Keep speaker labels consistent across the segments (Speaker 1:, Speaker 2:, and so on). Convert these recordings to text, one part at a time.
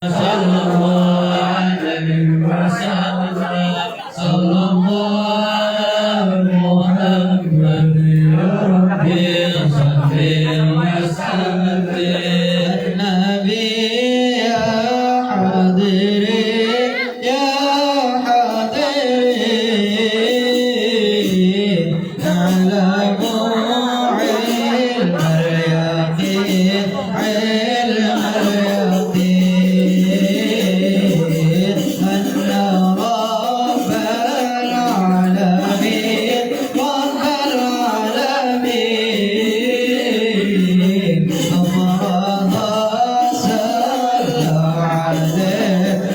Speaker 1: صلى الله عليه وسلم صلى الله محمد يا ربي صل وسلم نبي يا حاضري يا حاضري نعلم علم اليقين علم اليقين أن رب العالمين رب العالمين أفرض صلى عليه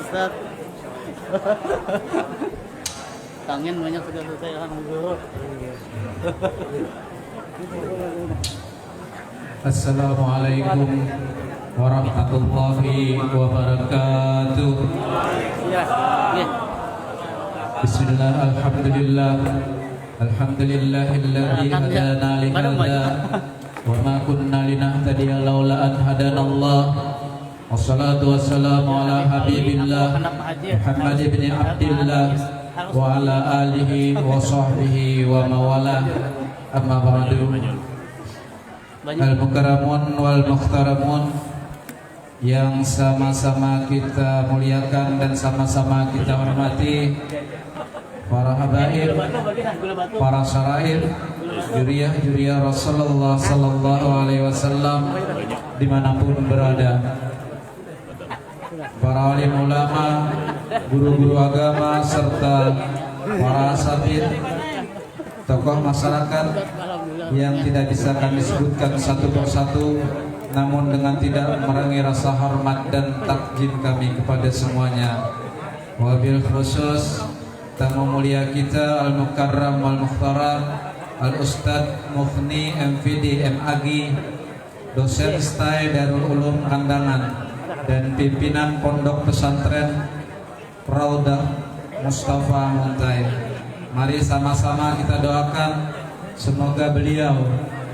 Speaker 2: Ustaz. Tangan banyak sudah selesai kan dulu.
Speaker 3: Assalamualaikum warahmatullahi wabarakatuh. Bismillah, alhamdulillah, alhamdulillahilladzi hadana li hadza wa ma kunna linahtadiya laula an hadanallah. Wassalatu wassalamu ala habibillah Muhammad ibn Abdillah wa ala alihi wa sahbihi wa mawalah. Amma ba'du. Al-Mukarramun wal Mukhtaramun yang sama-sama kita muliakan dan sama-sama kita hormati, para habaib, para syarair, juriyah Rasulullah sallallahu alaihi wasallam dimanapun berada, para alim ulama, guru-guru agama, serta para asatidz, tokoh masyarakat yang tidak bisa kami sebutkan satu persatu, namun dengan tidak merengi rasa hormat dan takjim kami kepada semuanya. Wabil khusus tamu mulia kita Al-Mukarram Wal-Mukhtaram Al-Ustadz Mufni MVD MAG, dosen STAI Darul Ulum Kandangan dan pimpinan Pondok Pesantren Raudah Mustafa Muntai. Mari sama-sama kita doakan semoga beliau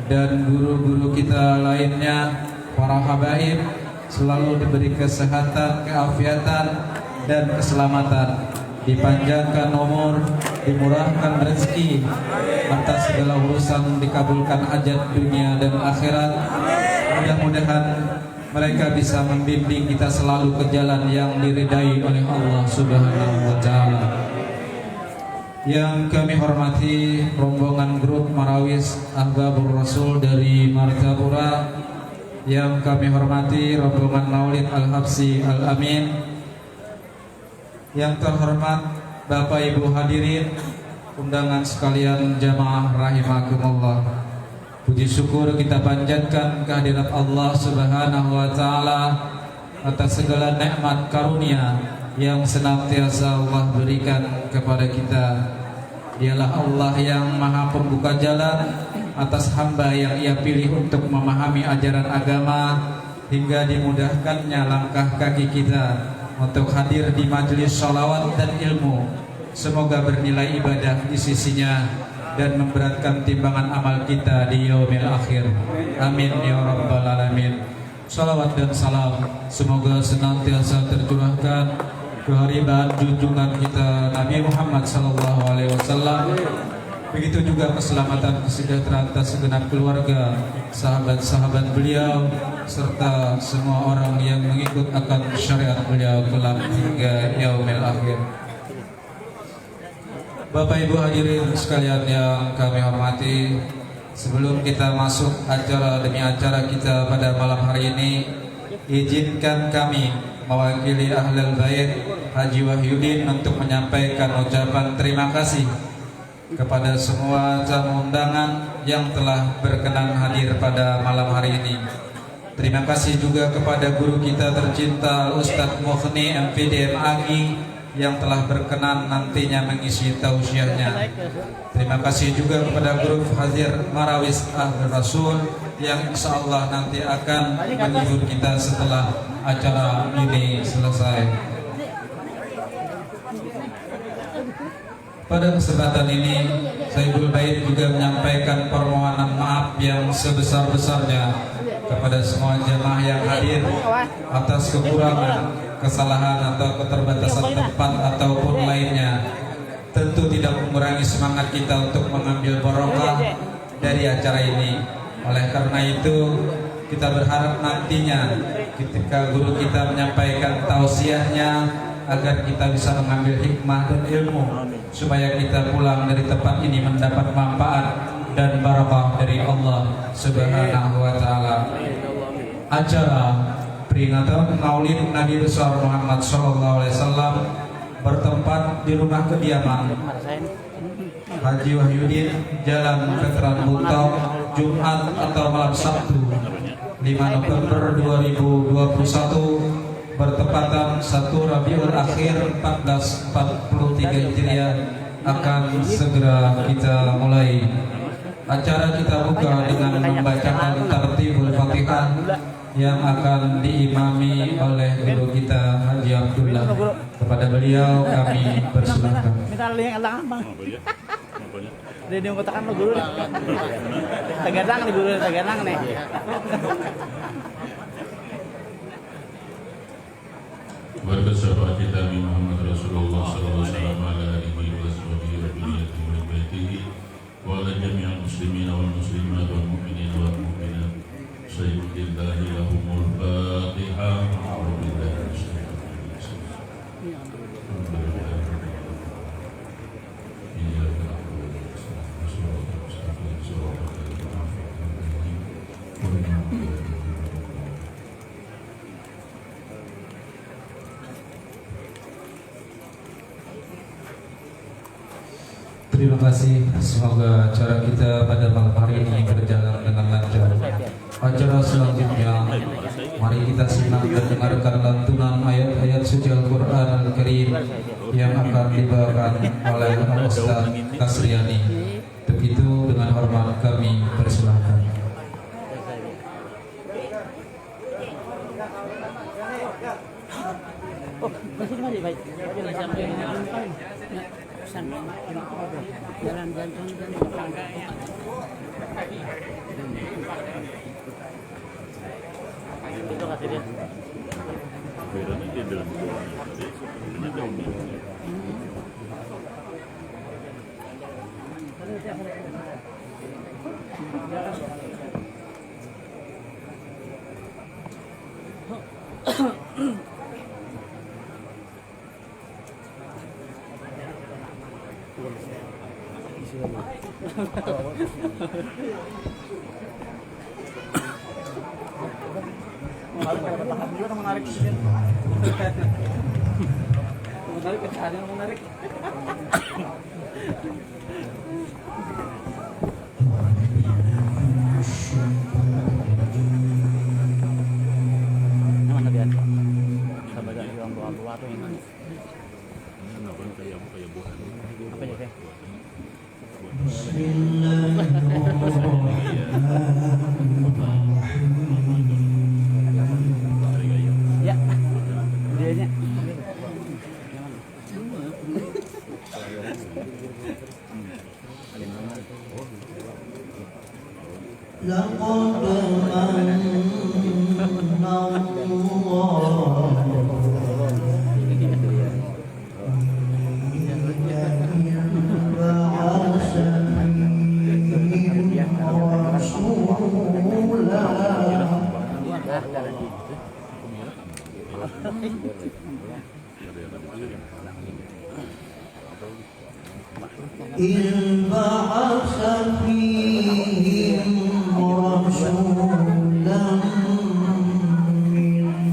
Speaker 3: dan guru-guru kita lainnya, para habaib, selalu diberi kesehatan, keafiatan, dan keselamatan, dipanjangkan umur, dimurahkan rezeki, atas segala urusan dikabulkan hajat dunia dan akhirat. Mudah-mudahan mereka bisa membimbing kita selalu ke jalan yang diridai oleh Allah Subhanahu wa Ta'ala. Yang kami hormati rombongan grup Marawis Ahbabur Rasul dari Martapura, yang kami hormati rombongan Maulid Al-Habsi Al-Amin, yang terhormat Bapak Ibu hadirin undangan sekalian jamaah rahimakumullah. Puji syukur kita panjatkan kehadirat Allah Subhanahu wa Ta'ala atas segala nikmat karunia yang senantiasa Allah berikan kepada kita. Dialah Allah yang Maha Pembuka jalan atas hamba yang Ia pilih untuk memahami ajaran agama, hingga dimudahkannya langkah kaki kita untuk hadir di majelis sholawat dan ilmu. Semoga bernilai ibadah di sisinya dan memberatkan timbangan amal kita di yaumil akhir. Amin ya rabbal alamin. Salawat dan salam semoga senantiasa tercurahkan kehariban junjungan kita Nabi Muhammad sallallahu alaihi wasallam. Begitu juga keselamatan kesejahteraan atas segenap keluarga, sahabat-sahabat beliau, serta semua orang yang mengikut akan syariat beliau kelak hingga yaumil akhir. Bapak Ibu hadirin sekalian yang kami hormati, sebelum kita masuk acara demi acara kita pada malam hari ini, izinkan kami mewakili Ahlul Bait Haji Wahyudin untuk menyampaikan ucapan terima kasih kepada semua tamu undangan yang telah berkenan hadir pada malam hari ini. Terima kasih juga kepada guru kita tercinta Ustadz Mukhni MPDM Agi yang telah berkenan nantinya mengisi tausiahnya. Terima kasih juga kepada grup Hadir Marawis Ahlul Rasul yang insya Allah nanti akan menghibur kita setelah acara ini selesai. Pada kesempatan ini, Sayyidul Bait juga menyampaikan permohonan maaf yang sebesar-besarnya kepada semua jemaah yang hadir atas kekurangan, kesalahan atau keterbatasan tempat ataupun lainnya. Tentu tidak mengurangi semangat kita untuk mengambil barokah dari acara ini. Oleh karena itu, kita berharap nantinya ketika guru kita menyampaikan tausiahnya agar kita bisa mengambil hikmah dan ilmu supaya kita pulang dari tempat ini mendapat manfaat dan barakah dari Allah Subhanahu wa taala. Acara peringatan Maulid Nabi besar Muhammad sallallahu alaihi wasallam bertempat di rumah kediaman Haji Wahyudin, Jalan Veteran Buntok, Jumat atau malam Sabtu 5 November 2021 bertepatan 1 Rabiul Akhir 1443 Hijriah akan segera kita mulai. Acara kita buka dengan membacakan tartibul Fatihah yang akan diimami oleh guru kita Haji Abdullah. Kepada beliau kami persilakan.
Speaker 2: Minta lihat lang bang. Dia yang katakan lo guru. Tagadang nih guru, tagadang nih.
Speaker 4: Berkesabaran kita Muhammad Rasulullah sallallahu alaihi wasallam wa ala jami'il muslimin wal muslimat wal mu'minin wal mu'minat. Sayyidillah lahumul Fatihah.
Speaker 3: Terima kasih. Semoga acara kita pada malam hari ini berjalan dengan lancar. Acara selanjutnya, mari kita simak dan dengarkan lantunan ayat-ayat suci Al-Quran Al-Karim yang akan dibawakan oleh Ustaz Kasriani. Untuk itu dengan hormat kami persilakan.
Speaker 2: Oh, masih mari baik. Jalan. Itu kasih dia. Menarik. Mana dia? Sabar yang doa tuh yang mana? Apa ya, Teh? Ya, dianya.
Speaker 1: إِنْبَعَثَ فِيهِمْ رَسُولًا مِّنْهُمْ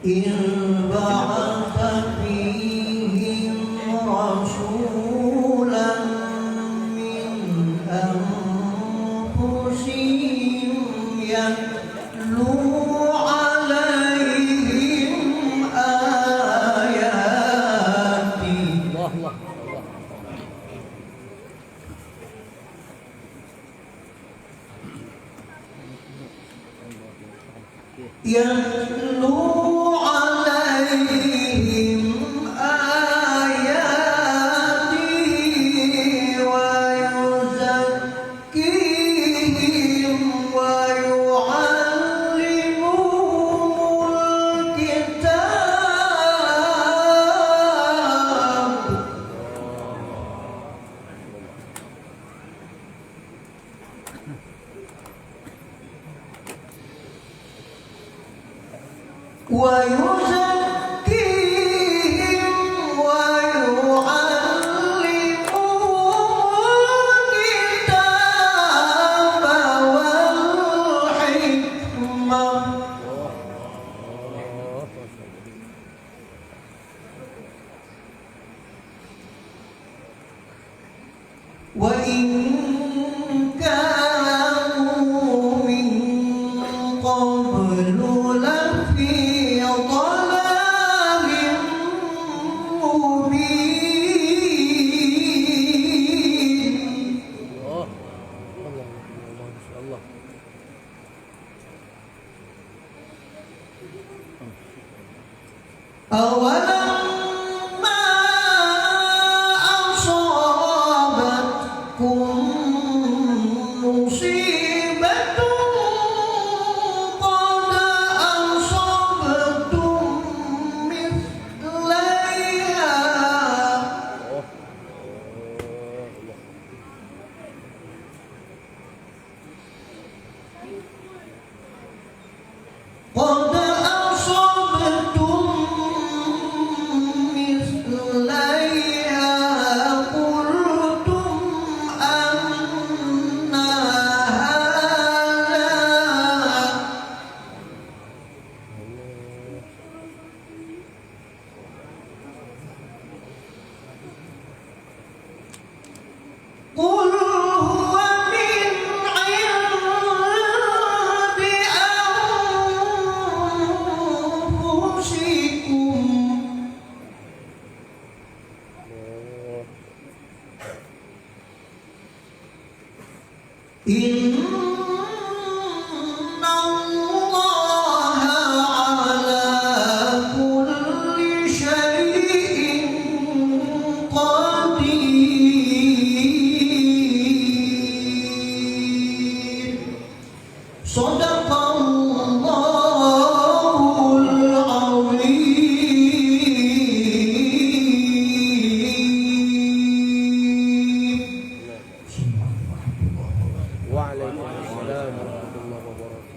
Speaker 1: إذ بعث فيهم رسولا من أنفسهم يتلو عليهم آياته يتلو عليهم آياته ويزكيهم ويعلمهم الكتاب ويزكيهم ويعلمهم الكتاب والحكمة وإن كانوا من قبل لفي ضلال مبين أولما أصابتكم مصيبة قد أصبتم مثليها قد أصبتم مثليها قلتم أن هذا قل هو من عند أنفسكم إن الله على كل شيء قدير صدق الله العظيم.
Speaker 5: Waalaikumsalam warahmatullahi wabarakatuh.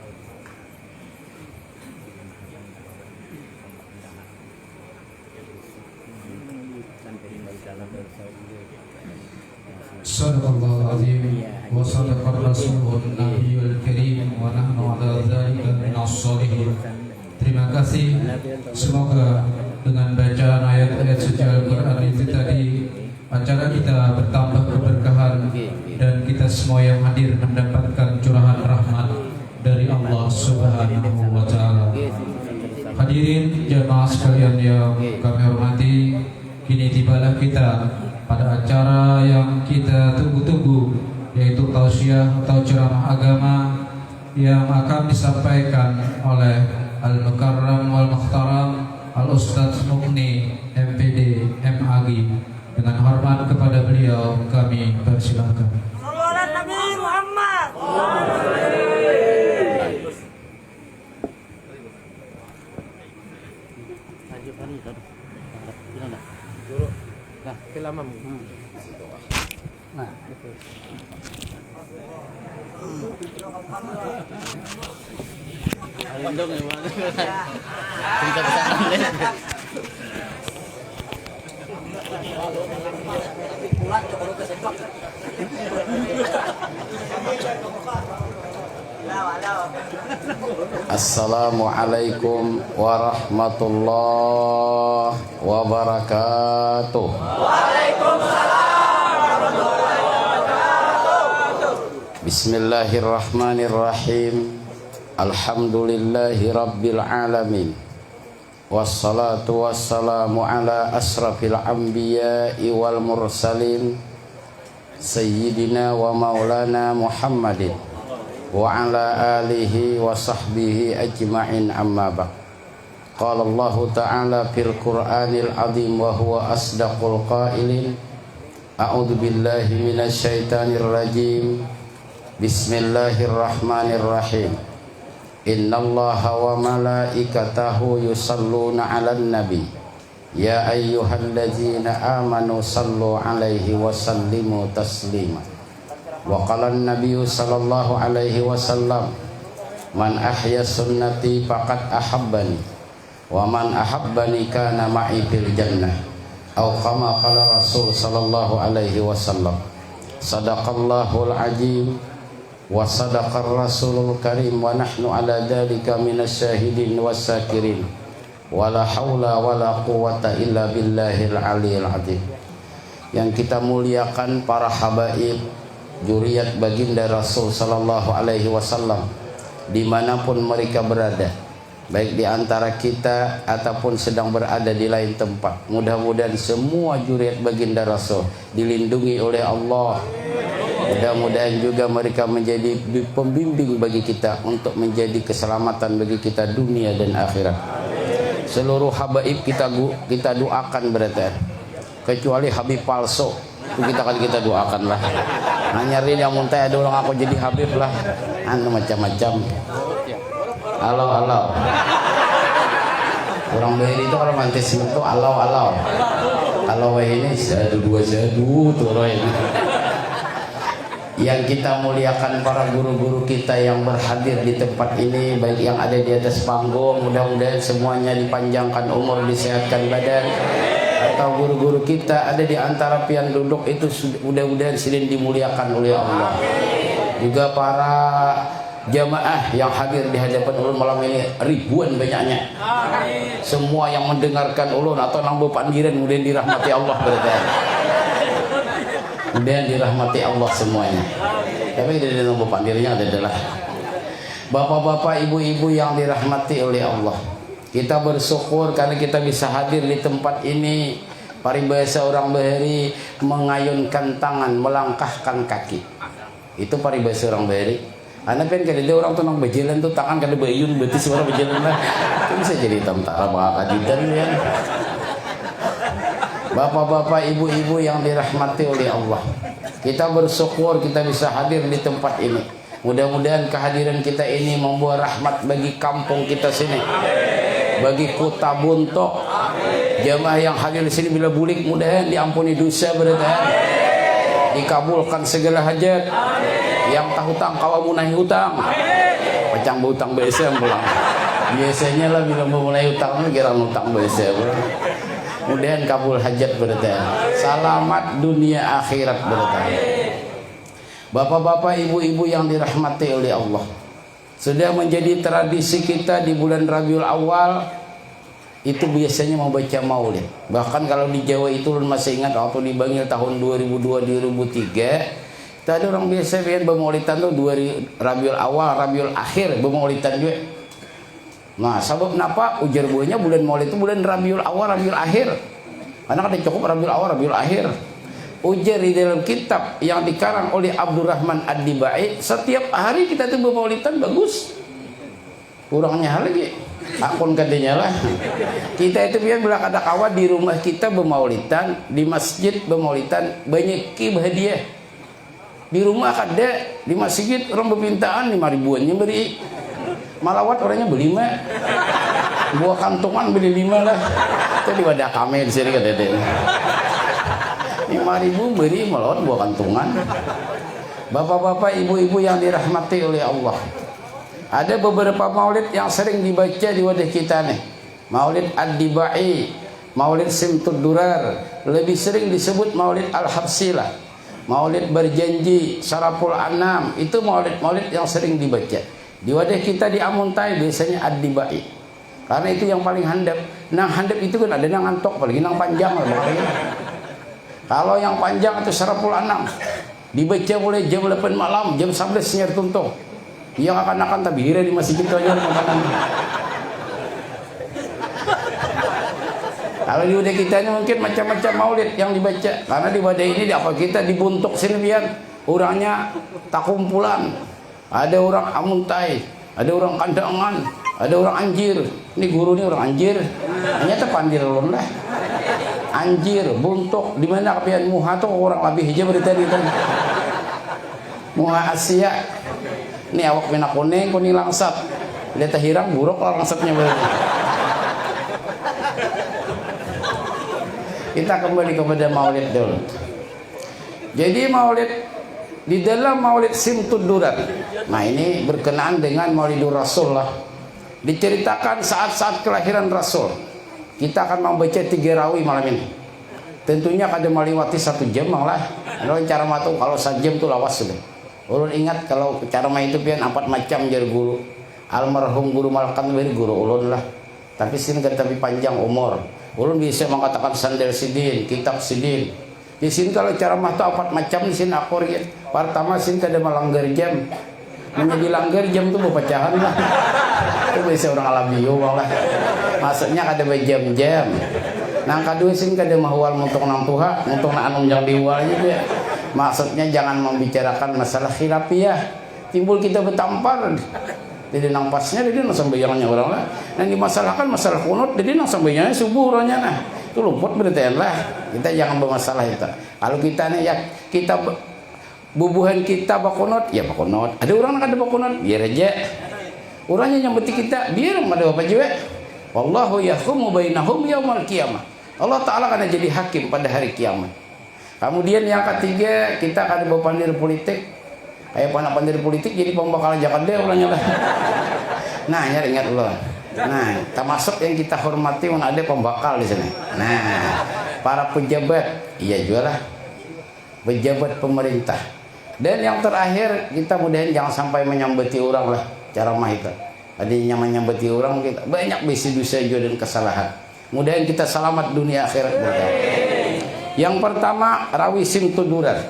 Speaker 3: Sadaqallahul azim wa sadaqar rasulun nabiyul karim wa nahnu ala dzalika minas sholihin. Terima kasih. Semoga dengan bacaan ayat-ayat suci Al-Qur'an itu tadi acara kita bertambah keberkahan dan kita semua yang hadir mendapatkan curahan rahmat dari Allah Subhanahu wa taala. Hadirin jamaah sekalian yang kami hormati, kini tibalah kita pada acara yang kita tunggu-tunggu, yaitu tausiah atau ceramah agama yang akan disampaikan oleh Al-Mukarram wal Muhtaram Al-Ustadz Mukni MPD MAG. Dengan hormat kepada beliau kami persilakan.
Speaker 6: Salawat Nabi Muhammad.
Speaker 5: Nah, kelamam.
Speaker 2: Nah, Alindong ya, Bang. Cerita pesanan.
Speaker 7: Assalamualaikum warahmatullahi wabarakatuh. Bismillahirrahmanirrahim. Alhamdulillahi rabbil alamin. Wassalatu wassalamu ala asrafil anbiya'i wal mursalin Sayyidina wa maulana Muhammadin wa ala alihi wa sahbihi ajma'in amma ba'd. Qala Allah ta'ala fil Qur'anil azim wa huwa asdaqul qailin. A'udzu billahi minasy syaithanir rajim. Bismillahirrahmanirrahim. Innallaha wa malaikatahu yusalluna 'alan nabi. Ya ayyuhalladzina amanu sallu 'alaihi wa sallimu taslima. Wa qala an-nabiyyu sallallahu alaihi wasallam, man ahya sunnati faqad ahabbani wa man ahabbani kana ma'i fil jannah. Atau kama qala Rasul sallallahu alaihi wasallam. Sadaqallahul azim wa sadaqar rasulul karim wa nahnu ala dzalika minasyahidin wasyakirin. Wala haula wala quwwata illa billahil aliyil azim. Yang kita muliakan para habaib, juriyat baginda Rasul sallallahu alaihi wasallam dimanapun mereka berada, baik di antara kita ataupun sedang berada di lain tempat. Mudah-mudahan semua juriyat baginda Rasul dilindungi oleh Allah. Mudah-mudahan juga mereka menjadi pembimbing bagi kita untuk menjadi keselamatan bagi kita dunia dan akhirat. Seluruh habaib kita doakan berarti, kecuali habib palsu itu kita doakan lah. Nyari yang muntah ada orang aku jadi habib lah, anu macam-macam. Alau orang beri itu orang mantis itu alau ini satu dua tuh ini. Yang kita muliakan para guru-guru kita yang berhadir di tempat ini, baik yang ada di atas panggung, mudah-mudahan semuanya dipanjangkan umur, disehatkan badan. Atau guru-guru kita ada di antara pian duduk itu, mudah-mudahan silin dimuliakan oleh Allah. Juga para jamaah yang hadir di hadapan ulun malam ini ribuan banyaknya. Semua yang mendengarkan ulun atau nambah pandiran mudah dirahmati Allah berarti. Mudah dirahmati Allah semuanya. Tapi dari nambah pandirnya adalah bapak-bapak, ibu-ibu yang dirahmati oleh Allah. Kita bersyukur karena kita bisa hadir di tempat ini. Paribahasa orang Bahari mengayunkan tangan, melangkahkan kaki. Itu paribahasa orang Bahari. Anak kan kada orang tuh nang berjalan tuh tangan kada bayun berarti suara berjalan lah. Itu bisa jadi tentara bakadidan ya. Bapak-bapak, ibu-ibu yang dirahmati oleh Allah. Kita bersyukur kita bisa hadir di tempat ini. Mudah-mudahan kehadiran kita ini membawa rahmat bagi kampung kita sini. Bagi kota Buntok. Jamaah yang hadir di sini bila bulik mudahan diampuni dosa berarti. Dikabulkan segala hajat. Yang tak hutang kawamu nahi hutang. Pecang hutang biasa pulang. Biasanya lah bila memulai hutang kira hutang biasa pulang. Mudahan kabul hajat berarti. Selamat dunia akhirat berarti. Bapak-bapak, ibu-ibu yang dirahmati oleh Allah. Sudah menjadi tradisi kita di bulan Rabiul Awal itu biasanya membaca maulid. Bahkan kalau di Jawa itu masih ingat waktu di Bangil tahun 2002-2003 kita ada orang biasa yang bermaulidan tuh Rabiul Awal, Rabiul Akhir bermaulidan juga. Nah, sebab kenapa ujar buahnya bulan maulid itu bulan Rabiul Awal, Rabiul Akhir. Karena kan cukup Rabiul Awal, Rabiul Akhir. Ujar di dalam kitab yang dikarang oleh Abdurrahman Ad-Dibai, setiap hari kita tuh bermaulidan bagus. Kurangnya lagi. Akun katanya lah. Kita itu biar belak ada kawan di rumah kita bermaulidan, di masjid bermaulidan, banyak hadiah. Di rumah ada, di masjid orang berpintaan 5 ribuannya beri. Malawat orangnya beli 5. Buah kantongan beli 5 lah. Itu di wadah kami di sini kata dia. 5.000 beri malawat buah kantongan. Bapak-bapak, ibu-ibu yang dirahmati oleh Allah. Ada beberapa maulid yang sering dibaca di wadah kita nih. Maulid Ad-Dibai, Maulid Simtud Durar, lebih sering disebut Maulid Al-Habsilah. Maulid Berjanji, Syaraful Anam, itu maulid-maulid yang sering dibaca. Di wadah kita di Amuntai biasanya adibai. Karena itu yang paling handap. Nang handap itu kan ada nang antok, apalagi nang panjang lah. Kalau yang panjang itu 10 anang. Dibaca mulai jam 8 malam, jam 11 nyer tuntung. Yang akan tabira di masjid itu aja makanan. Kalau di wadah kita ini mungkin macam-macam maulid yang dibaca. Karena di wadah ini di apa kita dibuntuk sendirian. Orangnya tak kumpulan. Ada orang Amuntai, ada orang Kandangan, ada orang Anjir. Ini guru ini orang Anjir. Ternyata pandir ulun lah. Anjir, buntuk, di mana kapian muha tuh orang lebih hijau berita itu. Muha Asia. Ini awak mina kuning langsat. Lihat hirang buruk lah langsatnya berarti. Kita kembali kepada maulid dulu. Jadi maulid di dalam maulid Simtud Durar. Nah ini berkenaan dengan Maulidur Rasul lah. Diceritakan saat-saat kelahiran Rasul. Kita akan membaca 3 rawi malam ini. Tentunya kada melewati 1 jam lah. Kalau cara matu kalau 1 jam itu lawas sudah. Ulun ingat kalau cara main itu pian 4 macam jar guru. Almarhum guru Malkan beri guru ulun lah. Tapi sini tapi panjang umur. Ulun bisa mengatakan sandal sidin, kitab sidin. Di sini kalau cara mah 4 macam di sini aku riat. Pertama sini kada melanggar jam. Menjadi langgar jam itu pecahan lah. Itu bisa orang alamiyo lah. Maksudnya kada berjam-jam. Nang kedua sini kada mahwal untuk nang tuha, untuk nang anu yang diwal juga. Maksudnya jangan membicarakan masalah khilafiyah. Timbul kita bertampar. Jadi nang pasnya jadi nang sembahyangnya orang lah. Nang dimasalahkan masalah kunut jadi nang sembahyangnya subuh orangnya nah. Itu luput berarti lah. Kita jangan bermasalah itu. Kalau kita nih ya kita bubuhan kita bakunut, ya bakunut. Ada orang yang ada bakunut, biar aja. Orangnya yang beti kita, biar ada apa juga. Wallahu yahkumu bainahum yaumal qiyamah. Allah Ta'ala akan jadi hakim pada hari kiamat. Kemudian yang ketiga, kita akan berpandir politik. Kayak pandir politik jadi pembakal Jakarta orangnya lah. Nah, ingat Allah. Nah, termasuk yang kita hormati ada pembakal di sini. Nah, para pejabat, iya juga lah. Pejabat pemerintah. Dan yang terakhir, kita mudahan jangan sampai menyambati orang lah cara mah itu. Tadinya menyambati orang kita banyak bisi dosa dan kesalahan. Mudahan kita selamat dunia akhirat berkah. Yang pertama, rawi Simtud Durar.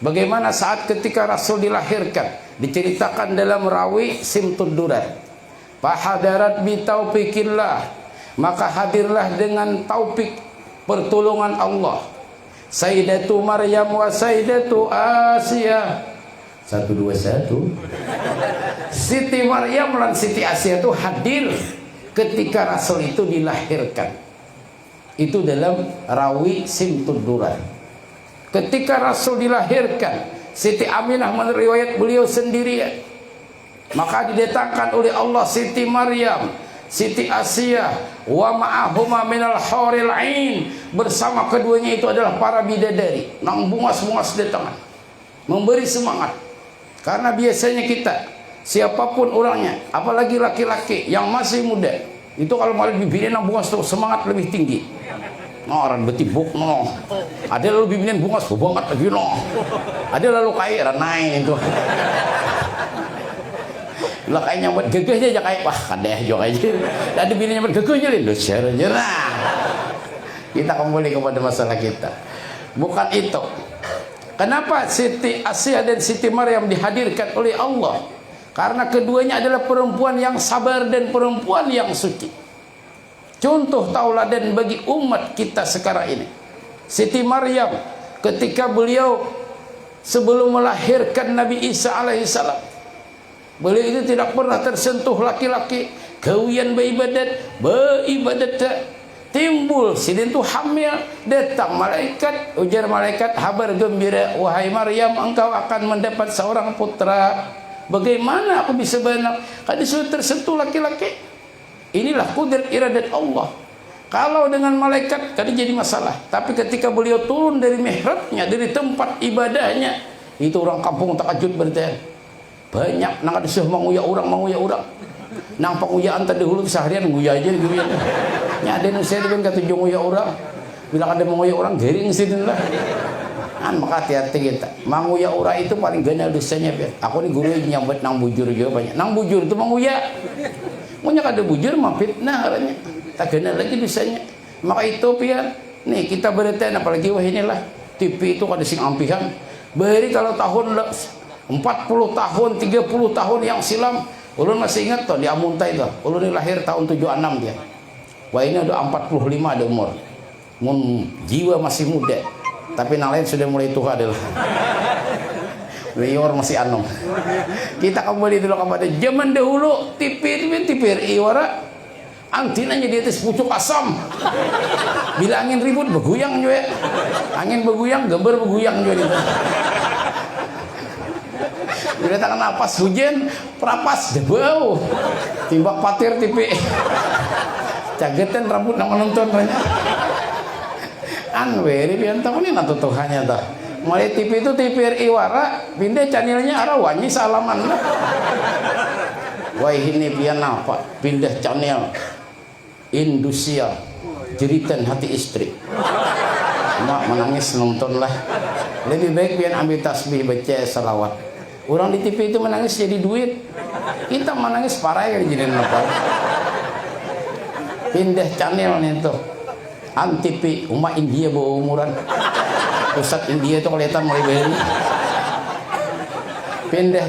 Speaker 7: Bagaimana saat ketika Rasul dilahirkan, diceritakan dalam rawi Simtud Durar. Fahadarat bi taufikillah, maka hadirlah dengan taufik pertolongan Allah. Sayyidatu Maryam wa Sayyidatu Asia. 121. Siti Maryam dan Siti Asia itu hadir ketika Rasul itu dilahirkan. Itu dalam rawi Simtud Durar. Ketika Rasul dilahirkan, Siti Aminah meneriwayat beliau sendirian. Maka didatangkan oleh Allah Siti Maryam, Siti Asia, wa ma'ahuma minal huril ain, bersama keduanya itu adalah para bidadari, nang bungas-bungas datang, memberi semangat. Karena biasanya kita, siapapun orangnya, apalagi laki-laki yang masih muda, itu kalau malah bibirnya nang bungas tuh semangat lebih tinggi. Orang betibuk no, ada lalu bibirnya bungas banget lagi no, ada lalu kayak ranai itu. Lah kayaknya buat gegehnya aja kayak wah kadeh juga aja. Tadi bininya buat gegehnya lho jerah. Kita kembali kepada masalah kita. Bukan itu. Kenapa Siti Asia dan Siti Maryam dihadirkan oleh Allah? Karena keduanya adalah perempuan yang sabar dan perempuan yang suci. Contoh tauladan bagi umat kita sekarang ini. Siti Maryam ketika beliau sebelum melahirkan Nabi Isa alaihissalam, beliau itu tidak pernah tersentuh laki-laki, kawian beribadat timbul sidin itu hamil, datang malaikat, ujar malaikat, kabar gembira, wahai Maryam, engkau akan mendapat seorang putra. Bagaimana aku bisa benar? Kan disuruh tersentuh laki-laki. Inilah kudrat iradat Allah. Kalau dengan malaikat tadi jadi masalah, tapi ketika beliau turun dari mihrabnya, dari tempat ibadahnya, itu orang kampung takjub bertanya. Banyak nang ada suh menguya orang. Nang penguyaan tadi dulu seharian nguya aja gitu ya. Nya ada nu saya dengan kata nguya orang. Bila ada menguya orang gering sidin lah. Maka hati-hati kita. Manguya ura itu paling gana dosanya biar. Aku nih guru nyambut nang bujur juga banyak. Nang bujur itu manguya. Punya kada bujur mah fitnah katanya. Tak gana lagi dosanya. Maka itu biar. Nih kita berita apalagi wah inilah TV itu kada sing ampihan. Beri kalau tahun 40 tahun, 30 tahun yang silam. Ulun masih ingat tuh di Amuntai tuh. Ulun lahir tahun 76 dia. Wah ini udah 45 ada umur. Jiwa masih muda. Tapi yang lain sudah mulai tua adalah lior masih anom. Kita kembali dulu kepada zaman dahulu. TV RI wara antinanya di atas pucuk asam. Bila angin ribut beguyang juga. Angin beguyang, gambar beguyang juga itu. Bila tangan napas hujan, perapas debau. Timbak patir TV. Cagetan rambut nak menonton banyak. Anweri biantang ini natu Tuhannya dah. Mulai TV itu TV RI wara, pindah channelnya arah wanyi salaman lah. Wah ini pian apa? Pindah channel Industrial jeritan hati istri. Mak menangis nonton lah. Lebih baik pian ambil tasbih baca salawat. Orang di TV itu menangis jadi duit. Kita menangis parah ya jadi apa? Pindah channel nih tuh. Antipi umat India bawa umuran. Pusat India itu kelihatan mulai beri. Pindah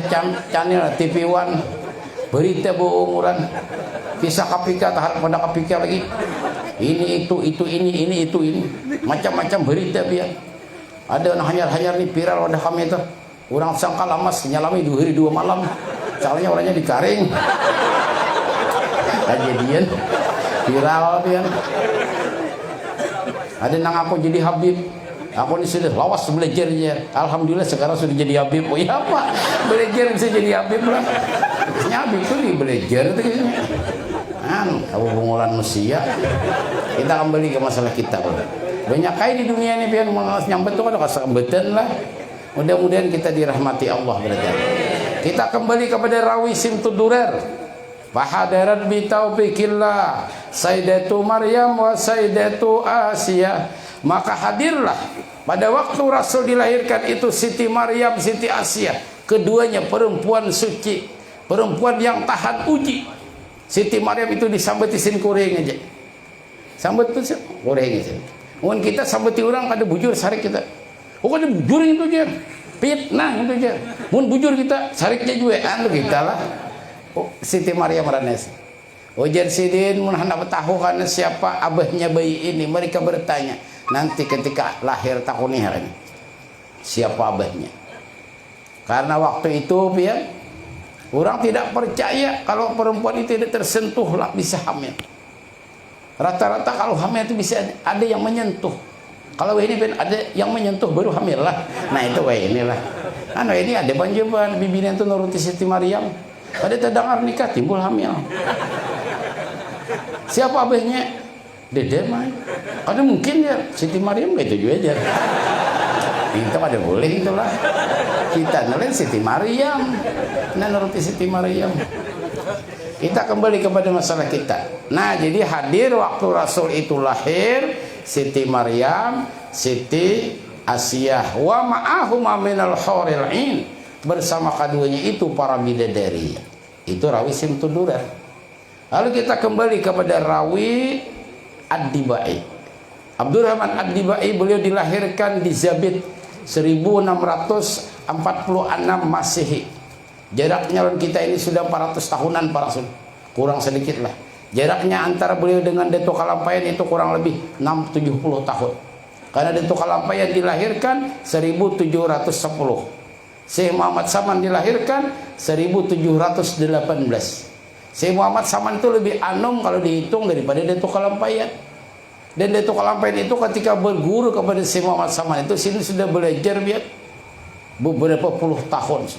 Speaker 7: channel TV One, berita bawa umuran. Kisah KPK tahap pada KPK lagi. Ini itu ini macam-macam berita biar. Ada hanyar-hanyar nih viral pada kami itu. Orang sangka lamas nyalami 2 hari 2 malam. Caranya orangnya dikaring. Kejadian viral biar. Ada nang aku jadi Habib. Aku ini sudah lawas belajarnya. Alhamdulillah sekarang sudah jadi Habib. Oh iya Pak, belajar bisa jadi Habib lah. Habib itu di belajar itu. Kamu bungulan manusia. Kita kembali ke masalah kita. Banyak kali di dunia ini biar nyambet itu ada kesembetan lah. Mudah-mudahan kita dirahmati Allah berarti. Kita kembali kepada rawi Simtudurer. Fahadarat bi taufikillah Sayyidatu Maryam wa Sayyidatu Asia. Maka hadirlah pada waktu Rasul dilahirkan itu Siti Maryam, Siti Asia. Keduanya perempuan suci, perempuan yang tahan uji. Siti Maryam itu disambetin kureng aja. Sambet itu kureng aja. Mungkin kita sambeti orang kada bujur sarik kita. Oh kada bujur itu aja. Fitnah itu aja. Mun bujur kita sariknya juga anu kita lah. Oh, Siti Maryam Ranes. Ujar Sidin mun hendak tahu karena siapa abahnya bayi ini. Mereka bertanya nanti ketika lahir tahun ini siapa abahnya. Karena waktu itu ya orang tidak percaya kalau perempuan itu tidak tersentuh lah bisa hamil. Rata-rata kalau hamil itu bisa ada yang menyentuh. Kalau ini ada yang menyentuh baru hamil lah. Nah itu inilah. Ini ada banjaban bibinya itu nuruti Siti Maryam. Pada terdengar nikah timbul hamil. Siapa abahnya? Dede mah. Ada mungkin ya Siti Maryam gitu juga aja. Itu ada boleh itulah. Kita nelen Siti Maryam. Nah nuruti Siti Maryam. Kita kembali kepada masalah kita. Nah jadi hadir waktu Rasul itu lahir Siti Maryam, Siti Asia wa ma'ahuma minal huril 'ain. Bersama keduanya itu para bidadari. Itu rawi Simtudurer. Lalu kita kembali kepada rawi Ad-Dibai. Abdurrahman Ad-Dibai beliau dilahirkan di Zabit 1646 Masehi. Jaraknya kita ini sudah 400 tahunan para sun. Kurang sedikit lah. Jaraknya antara beliau dengan Datuk Kalampayan itu kurang lebih 670 tahun. Karena Datuk Kalampayan dilahirkan 1710. Syekh Muhammad Saman dilahirkan 1718. Syekh Muhammad Saman itu lebih anom kalau dihitung daripada Datuk Kalampayan. Dan Datuk Kalampayan itu ketika berguru kepada Syekh Muhammad Saman itu sini sudah belajar biar beberapa puluh tahun.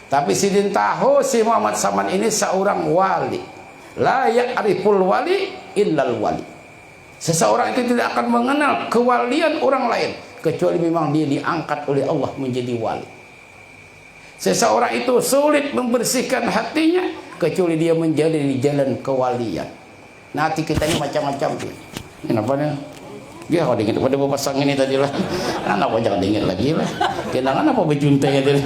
Speaker 7: Tapi sidin tahu Syekh Muhammad Saman ini seorang wali. La ya'riful wali illal wali. Seseorang itu tidak akan mengenal kewalian orang lain kecuali memang dia diangkat oleh Allah menjadi wali. Seseorang itu sulit membersihkan hatinya kecuali dia menjadi di jalan kewalian. Nah hati kita ini macam-macam. Kenapa nih? Ya kalau dingin pada pasang ini tadi lah. Anak jangan dingin lagi lah. Kenangan apa bejuntai tadi.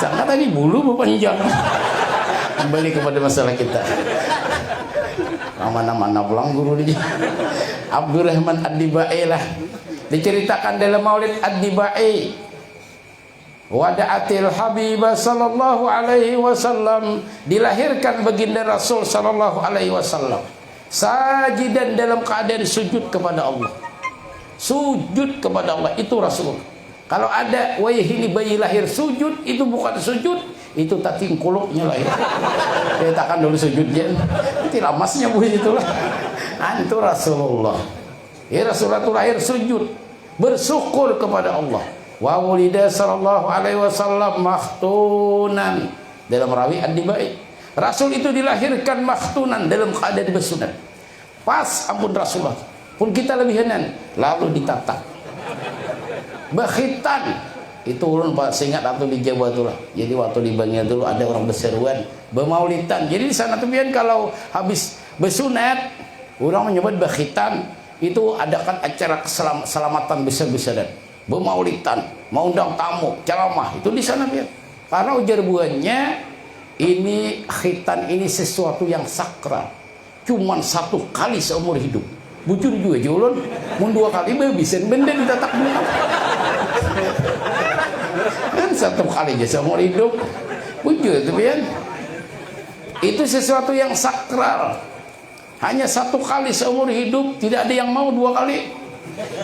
Speaker 7: Sangka tadi bulu panjang. Kembali kepada masalah kita. Mana-mana pulang guru dia. Abdurrahman Ad-Dibai lah. Diceritakan dalam Maulid Ad-Dibai. Wada'atil Habibah sallallahu alaihi wasallam, dilahirkan baginda Rasul sallallahu alaihi wasallam sajidan, dalam keadaan sujud kepada Allah. Sujud kepada Allah itu Rasul. Kalau ada wayah ini bayi lahir sujud, itu bukan sujud, itu tating kuluknya lahir. Dia takkan dulu sujudnya. Itu lamasnya bu itulah. Itu Rasulullah. Ya Rasulullah itu lahir sujud, bersyukur kepada Allah. Wa wulida sallallahu alaihi wasallam makhtunan, dalam rawi Ad-Dibai. Rasul itu dilahirkan makhtunan, dalam keadaan bersunat. Pas ampun Rasulullah pun kita lebihanan, lalu ditata bakhitan. Itu ulun Pak seingat atau di Jawa tuh lah. Jadi waktu di Bangia dulu ada orang berseruan bermaulidan. Jadi di sana tuh biar kalau habis bersunat orang menyebut bakhitan, itu adakan acara keselamatan besar-besaran, bermaulidan, mau undang tamu, ceramah, itu di sana biar. Karena ujar buahnya ini khitan ini sesuatu yang sakral, cuman satu kali seumur hidup. Bujur juga julun, mun 2 kali bisa benda ditatak benar. Kan 1 kali aja seumur hidup. Bujur itu biar. Itu sesuatu yang sakral. Hanya 1 kali seumur hidup, tidak ada yang mau 2 kali.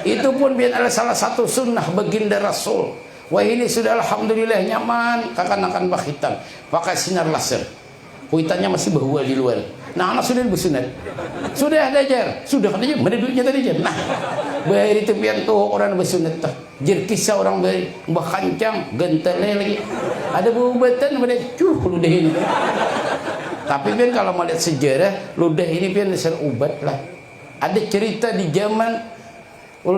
Speaker 7: Itu pun biar adalah salah satu sunnah baginda Rasul. Wah ini sudah alhamdulillah nyaman, kakan-kakan bakhitan, pakai sinar laser. Kuitannya masih bahwa di luar. Nah anak sudah bersunat, sudah ada ajar, sudah ada ajar, mana duitnya tadi ajar. Nah bayar itu pian tuh orang bersunat tuh, jer kisah orang bayar, mbah kancang, gentelnya lagi, ada bubatan, ada ludah ini. Tapi pian kalau mau lihat sejarah, ludah ini pian dasar ubat lah. Ada cerita di zaman,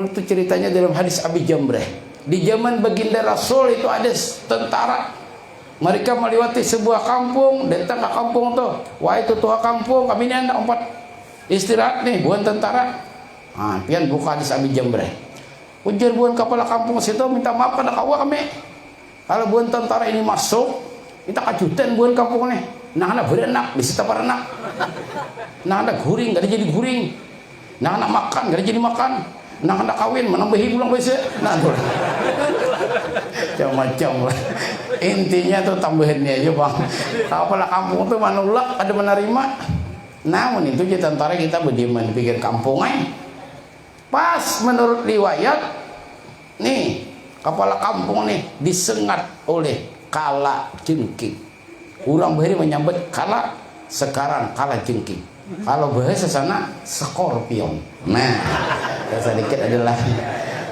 Speaker 7: itu ceritanya dalam hadis Abi Jamrah. Di zaman baginda Rasul itu ada tentara. Mereka melewati sebuah kampung, datang ke kampung tuh. Wah itu tua kampung, kami ini anak 4 istirahat nih, buan tentara. Ah, pian buka hadis Abi Jamrah. Ujar buan kepala kampung situ minta maaf pada kawa kami. Kalau buan tentara ini masuk, kita kajutan buan kampung nih. Nah anak berenak, disita para anak. Nah anak guring, gak ada jadi guring. Nah anak makan, gak ada jadi makan. Nah anak kawin, menambahi pulang biasa. Nah macam-macam lah. Intinya tuh tambahannya aja bang. Kepala kampung tuh manulak ada menerima. Namun itu jadi tentara kita berdiaman di pinggir kampung aja. Pas menurut riwayat nih kepala kampung nih disengat oleh kala jengking. Orang bahari menyambut kala, sekarang kala jengking. Kalau bahasa sana skorpion. Nah sedikit adalah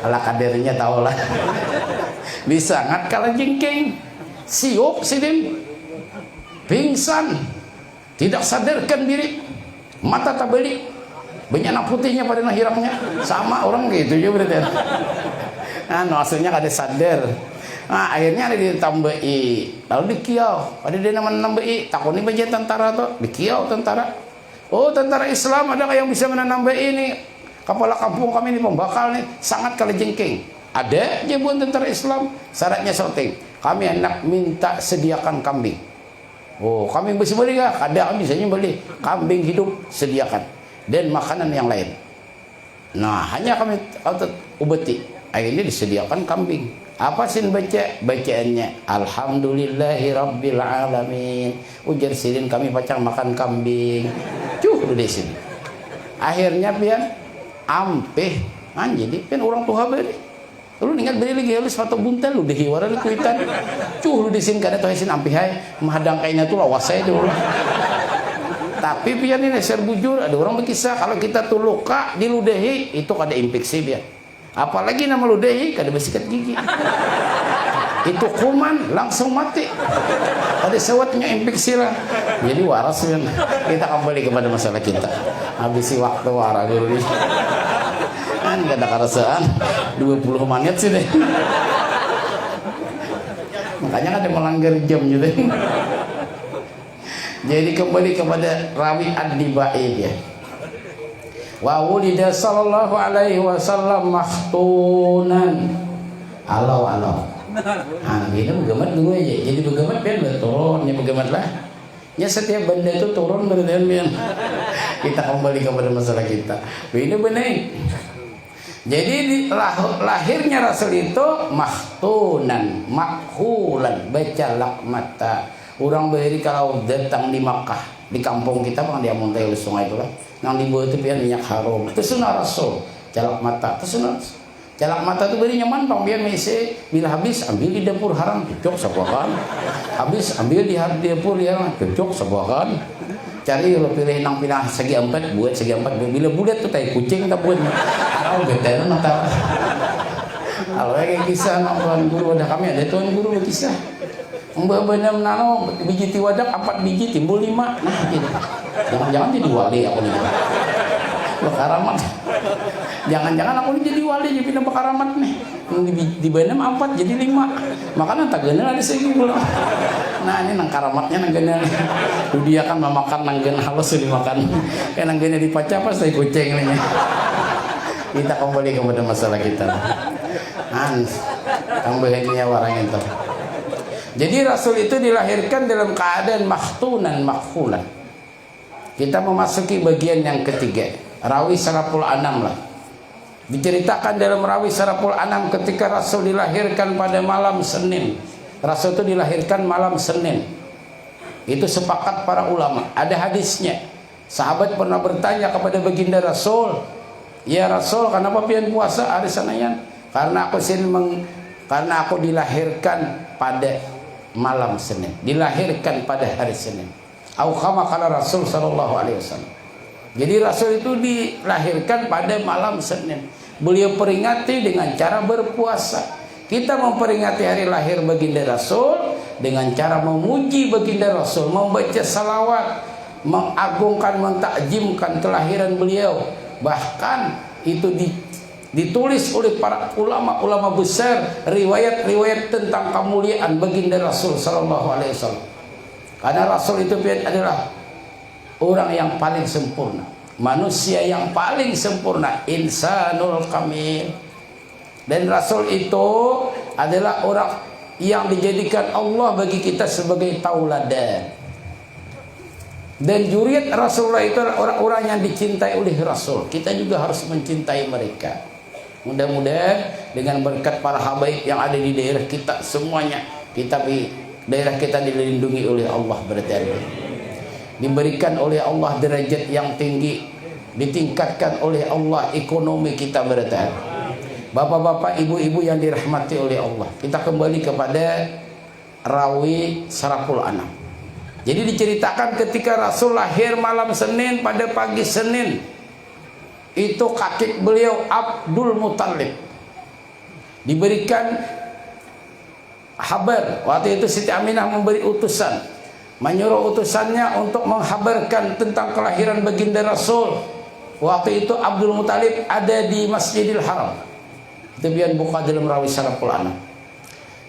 Speaker 7: ala kadernya tahu lah. Disangat kala jengking, siuk sidin, pingsan, tidak sadarkan diri, mata tak balik, banyak anak putihnya pada hirangnya, sama orang gitu juga berarti. Nah, maksudnya ada sadar. Nah, akhirnya ada ditambahi, lalu dikiau, ada dia nama nambahi, takuni baca tentara tuh, dikiau tentara. Oh, tentara Islam ada yang bisa menambah ini. Kepala kampung kami ini pembakal nih, sangat kalajengking. Ada jabuan tentara Islam, syaratnya sorting. Kami hendak minta sediakan kambing. Oh, kambing bisa beli nggak? Ada kami biasanya beli. Kambing hidup sediakan dan makanan yang lain. Nah, hanya kami ubati. Akhirnya disediakan kambing. Apa sih bacaannya? Alhamdulillahirabbil alamin. Ujar sidin kami pacang makan kambing. Di sini. Akhirnya pian ampeh jadi pian orang tua beri. Lu ingat beri lagi halus foto buntel lu dihiwara lu kuitan. Lu di sini kada tuh hasin ampeh hai mahadang kainnya tuh lawas saya dulu. Tapi pian ini ser bujur ada orang berkisah kalau kita tuh luka di ludahi itu kada infeksi pian. Apalagi nama ludahi kada bersikat gigi. Itu kuman langsung mati. Ada sewatnya infeksi lah. Jadi waras kan. Kita kembali kepada masalah kita. Habisi waktu waras dulu nih. Kan gak ada kerasaan 20 menit sih deh. Makanya ada melanggar jam gitu. Jadi kembali kepada rawi Ad-Dibai ya. Wa wulida sallallahu alaihi wasallam mahtunan. Alau. Ini begemat dulu aja. Jadi begemat kan turun, ya begemat lah. Ya setiap benda itu turun berarti kita kembali kepada masalah kita. Ini benar. Jadi lahirnya Rasul itu mahtunan, makhulan, baca lakmata. Orang beri kalau datang di Makkah, di kampung kita bang dia muntai sungai itu lah. Nang di bawah itu biar minyak harum. Itu sunnah Rasul. Jalak mata, itu sunnah. Jalak mata itu beri nyaman bang biar mesi. Bila habis ambil di dapur haram, cocok sebuahan. Habis ambil di dapur haram, cocok sebuahan. Cari lo pilih nang pinah segi empat, buat segi empat. Bila bulat tuh tai kucing tak buat. Tahu betul mata. Kalau kayak kisah tuan guru ada kami ada tuan guru berkisah. Benar nano biji tiwadak 4 biji timbul 5. Nah gitu. Jangan-jangan jadi wali aku nih. Bakaramat. Jangan-jangan aku ini jadi wali jadi pindah bakaramat nih. Di benem 4 jadi 5. Makanya tak genel ada segi pula. Nah ini nang karamatnya nang genel. Dia kan memakan nang genel halus dimakan. Kayak nang genel dipaca pas saya kucing ini. Kita kembali kepada masalah kita. Tambahannya warang itu. Jadi Rasul itu dilahirkan dalam keadaan mahtunan makhulan. Kita memasuki bagian yang ketiga. Rawi Saraful Anam lah. Diceritakan dalam Rawi Saraful Anam ketika Rasul dilahirkan pada malam Senin. Rasul itu dilahirkan malam Senin. Itu sepakat para ulama. Ada hadisnya. Sahabat pernah bertanya kepada baginda Rasul, "Ya Rasul, kenapa pian puasa hari Senin?" Karena aku dilahirkan pada malam Senin, dilahirkan pada hari Senin. Au kama kala Rasul sallallahu alaihi wasallam. Jadi Rasul itu dilahirkan pada malam Senin. Beliau peringati dengan cara berpuasa. Kita memperingati hari lahir baginda Rasul dengan cara memuji baginda Rasul, membaca salawat, mengagungkan, mentakjimkan kelahiran beliau. Bahkan itu ditulis oleh para ulama-ulama besar riwayat-riwayat tentang kemuliaan baginda Rasul sallallahu alaihi wasallam. Karena Rasul itu adalah orang yang paling sempurna, manusia yang paling sempurna, insanul kamil. Dan Rasul itu adalah orang yang dijadikan Allah bagi kita sebagai tauladan. Dan juriat Rasulullah itu orang-orang yang dicintai oleh Rasul. Kita juga harus mencintai mereka. Mudah-mudahan dengan berkat para habaib yang ada di daerah kita semuanya, daerah kita dilindungi oleh Allah berarti. Diberikan oleh Allah derajat yang tinggi, ditingkatkan oleh Allah ekonomi kita berarti. Bapak-bapak, ibu-ibu yang dirahmati oleh Allah. Kita kembali kepada Rawi Saraful Anam. Jadi diceritakan ketika Rasul lahir malam Senin pada pagi Senin, itu kakek beliau Abdul Muthalib diberikan kabar. Waktu itu Siti Aminah memberi utusan, menyuruh utusannya untuk menghabarkan tentang kelahiran baginda Rasul. Waktu itu Abdul Muthalib ada di Masjidil Haram. Itu biar buka dalam Rawi Saraful Anam.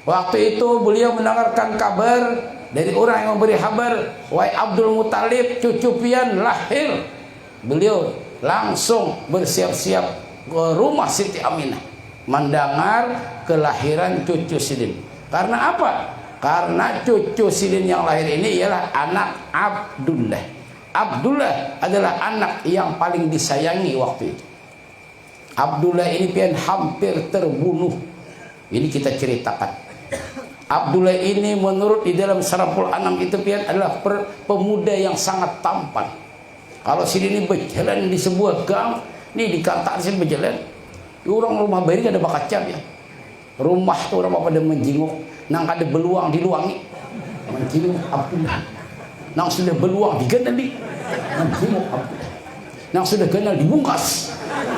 Speaker 7: Waktu itu beliau mendengarkan kabar dari orang yang memberi kabar, wahai Abdul Muthalib, cucu pian lahir. Beliau langsung bersiap-siap ke rumah Siti Aminah mendengar kelahiran cucu Sidin. Karena apa? Karena cucu Sidin yang lahir ini ialah anak Abdullah. Abdullah adalah anak yang paling disayangi waktu itu. Abdullah ini pian hampir terbunuh. Ini kita ceritakan. Abdullah ini menurut di dalam Saraful Anam itu pian adalah pemuda yang sangat tampan. Kalau sini ini berjalan di sebuah gang, nih di kantor sini berjalan, orang rumah bayi ada bakacap ya. Rumah tuh orang pada menjenguk, nang ada beluang diluangi, menjenguk Abdullah. Nang sudah beluang digendali, menjenguk Abdullah. Nang sudah kenal dibungkas.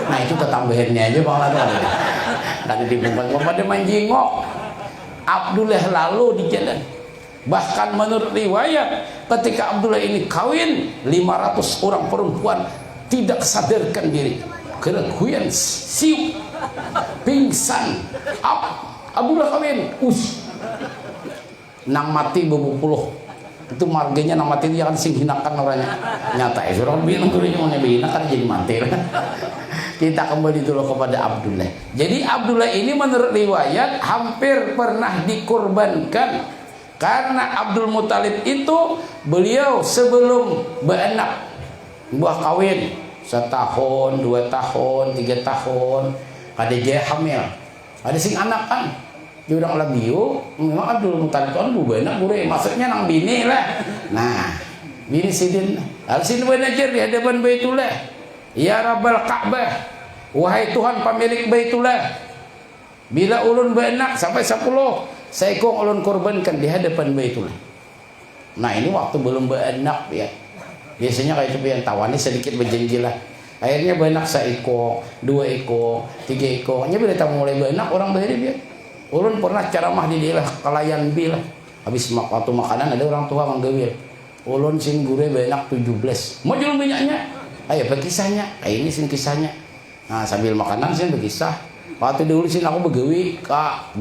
Speaker 7: Nah itu ketambahannya aja bang Lado. Tadi dibungkas, pada menjenguk Abdullah lalu di jalan. Bahkan menurut riwayat ketika Abdullah ini kawin 500 orang perempuan tidak sadarkan diri, kereguan siup pingsan. Abdullah kawin nang mati bebupuluh Itu marganya nama mati dia kan sing hinakan orangnya. Nyata surah bilang gurunya mau nebina kan jadi mati. Kita kembali dulu kepada Abdullah. Jadi Abdullah ini menurut riwayat hampir pernah dikorbankan karena Abdul Muthalib itu beliau sebelum beranak buah kawin 1 tahun, 2 tahun, 3 tahun ada dia hamil, ada sing anak kan dia udah labiu. Memang Abdul Muthalib kan bubana bure maksudnya nang bini lah. Nah bini sidin al-sin banajer di hadapan Baitullah. Ya Rabbal Ka'bah, wahai Tuhan pemilik Baitullah, bila ulun beranak sampai 10 seekor ulun korbankan di hadapan Baitullah. Nah ini waktu belum beranak ya. Biasanya kayak itu yang tawannya sedikit berjanji lah. Akhirnya beranak 1 ekor, 2 ekor, 3 ekor. Hanya bila tak mulai beranak orang bahari dia. Ulun pernah ceramah di daerah Kalayan Bila. Habis waktu makanan ada orang tua menggawil. Ulun sing gure beranak 17. Mau jual minyaknya? Ayo berkisahnya, ini sih kisahnya. Nah sambil makanan sih berkisah. Waktu dulu sih aku begawi